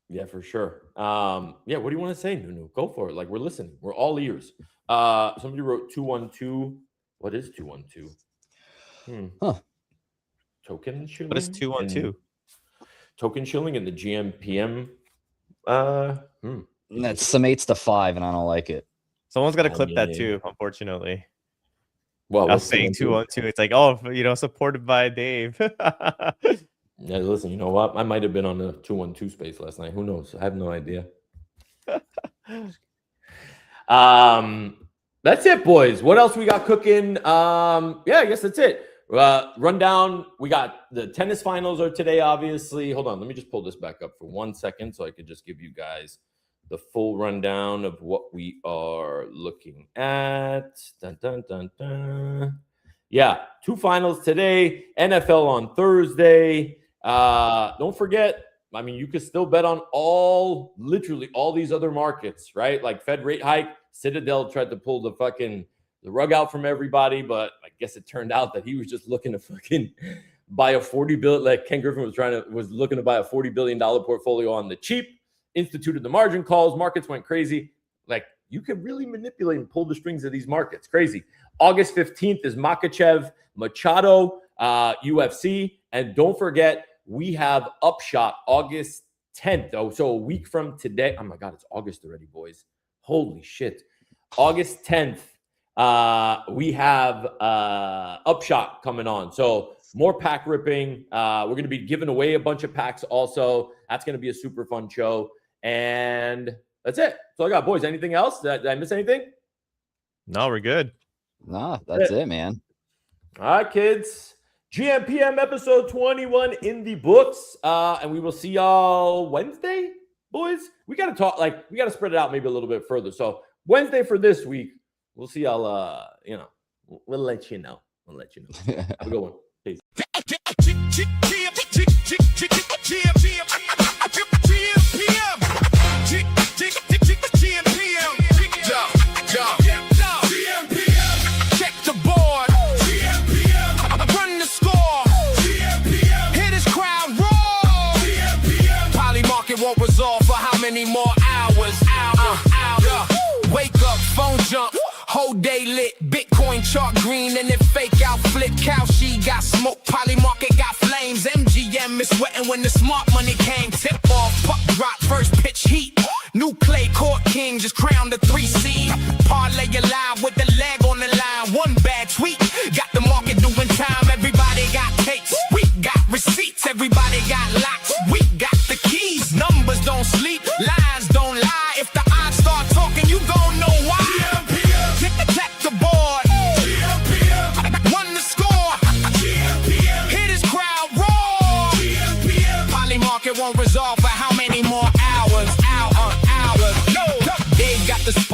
Yeah, for sure. Yeah, what do you want to say, Nunu? Go for it. Like, we're listening. We're all ears. Somebody wrote 212. What is 212? Token shilling? What is 212? Token shilling in the gmPM. That summates to 5, and I don't like it. Someone's gonna clip that too, unfortunately. Well, I was saying 212. It's like, supported by Dave. Yeah, listen, you know what? I might have been on the 212 space last night. Who knows? I have no idea. That's it, boys. What else we got cooking? Yeah, I guess that's it. Rundown. We got the tennis finals are today, obviously. Hold on. Let me just pull this back up for 1 second so I could just give you guys the full rundown of what we are looking at. Dun, dun, dun, dun. Yeah, 2 finals today. NFL on Thursday. Don't forget, I mean, you could still bet on literally all these other markets, right? Like Fed rate hike. Citadel tried to pull the rug out from everybody, but I guess it turned out that he was just looking to fucking buy a $40 billion. Like Ken Griffin was looking to buy a $40 billion portfolio on the cheap. Instituted the margin calls. Markets went crazy. Like you could really manipulate and pull the strings of these markets. Crazy. August 15th is Makachev, Machado, UFC, and don't forget we have Upshot August 10th. Oh, so a week from today. Oh my God, it's August already, boys. Holy shit. August 10th. We have Upshot coming on. So more pack ripping. We're going to be giving away a bunch of packs also. That's going to be a super fun show. And that's it. So I got, boys. Anything else? Did I miss anything? No, we're good. Nah, that's it, man. All right, kids. gmPM episode 21 in the books. And we will see y'all Wednesday, boys. We got to talk, we got to spread it out maybe a little bit further. So Wednesday for this week, we'll see y'all, we'll let you know. Have a good one. Peace. Won't resolve for how many more hours? Wake up, phone jump, whole day lit. Bitcoin chart green and it fake out flip. Kalshi got smoke, Polymarket got flames. MGM is sweating when the smart money came. Tip off, puck drop, first pitch heat. New clay court king just crowned the 3 seed. Parlay alive with the leg on the line. One bad tweet got the market doing time. Everybody got tapes, we got receipts. Everybody got locks, we got the keys. Numbers don't sleep, lies don't lie. If the odds start talking, you gon' know why. Check the board, run the score. Hear this crowd roar. Polymarket won't resolve for how many more hours? Hours. No, they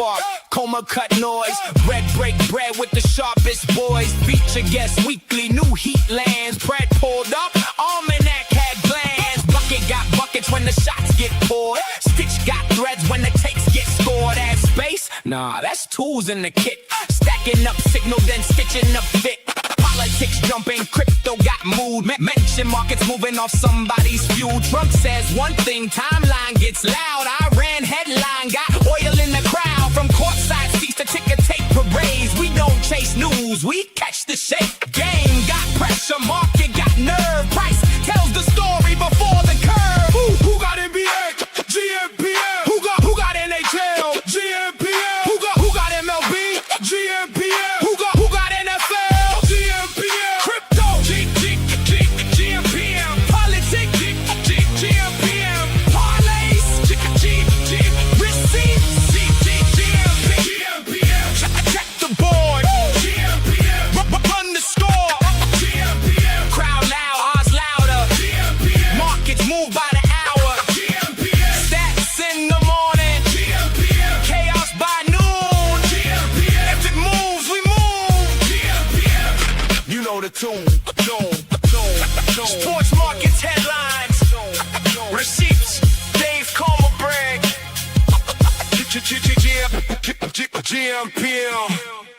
spark, coma cut noise. Bread break bread with the sharpest boys. Feature guest weekly, new heat lands. Bread pulled up, almanac had glands. Bucket got buckets when the shots get poured. Stitch got threads when the takes get scored. Add space? Nah, that's tools in the kit. Stacking up signal, then stitching up fit. Politics jumping, crypto got mood. Mention markets moving off somebody's fuel. Trump says one thing, timeline gets loud. I ran headline, got oil in the crowd. From courtside seats to ticker tape parades. We don't chase news, we catch the shape. Game got pressure, market got nerve. Price tells the story before the curve. Who got NBA? gmPM. Who got NHL? gmPM. Who got MLB? gmPM. Who got NFL? gmPM. Crypto? gmPM. Politics? gmPM. Parlays? Receipts? gmPM. Check the board. gmPM. Run the score. gmPM. Crowd loud, odds louder. gmPM. Markets move by the hour. gmPM. Stats in the morning. gmPM. Chaos by noon. gmPM. If it moves, we move. gmPM. You know the tune. Sports markets headlines. Receipts. Dave Comerberg. gmPM.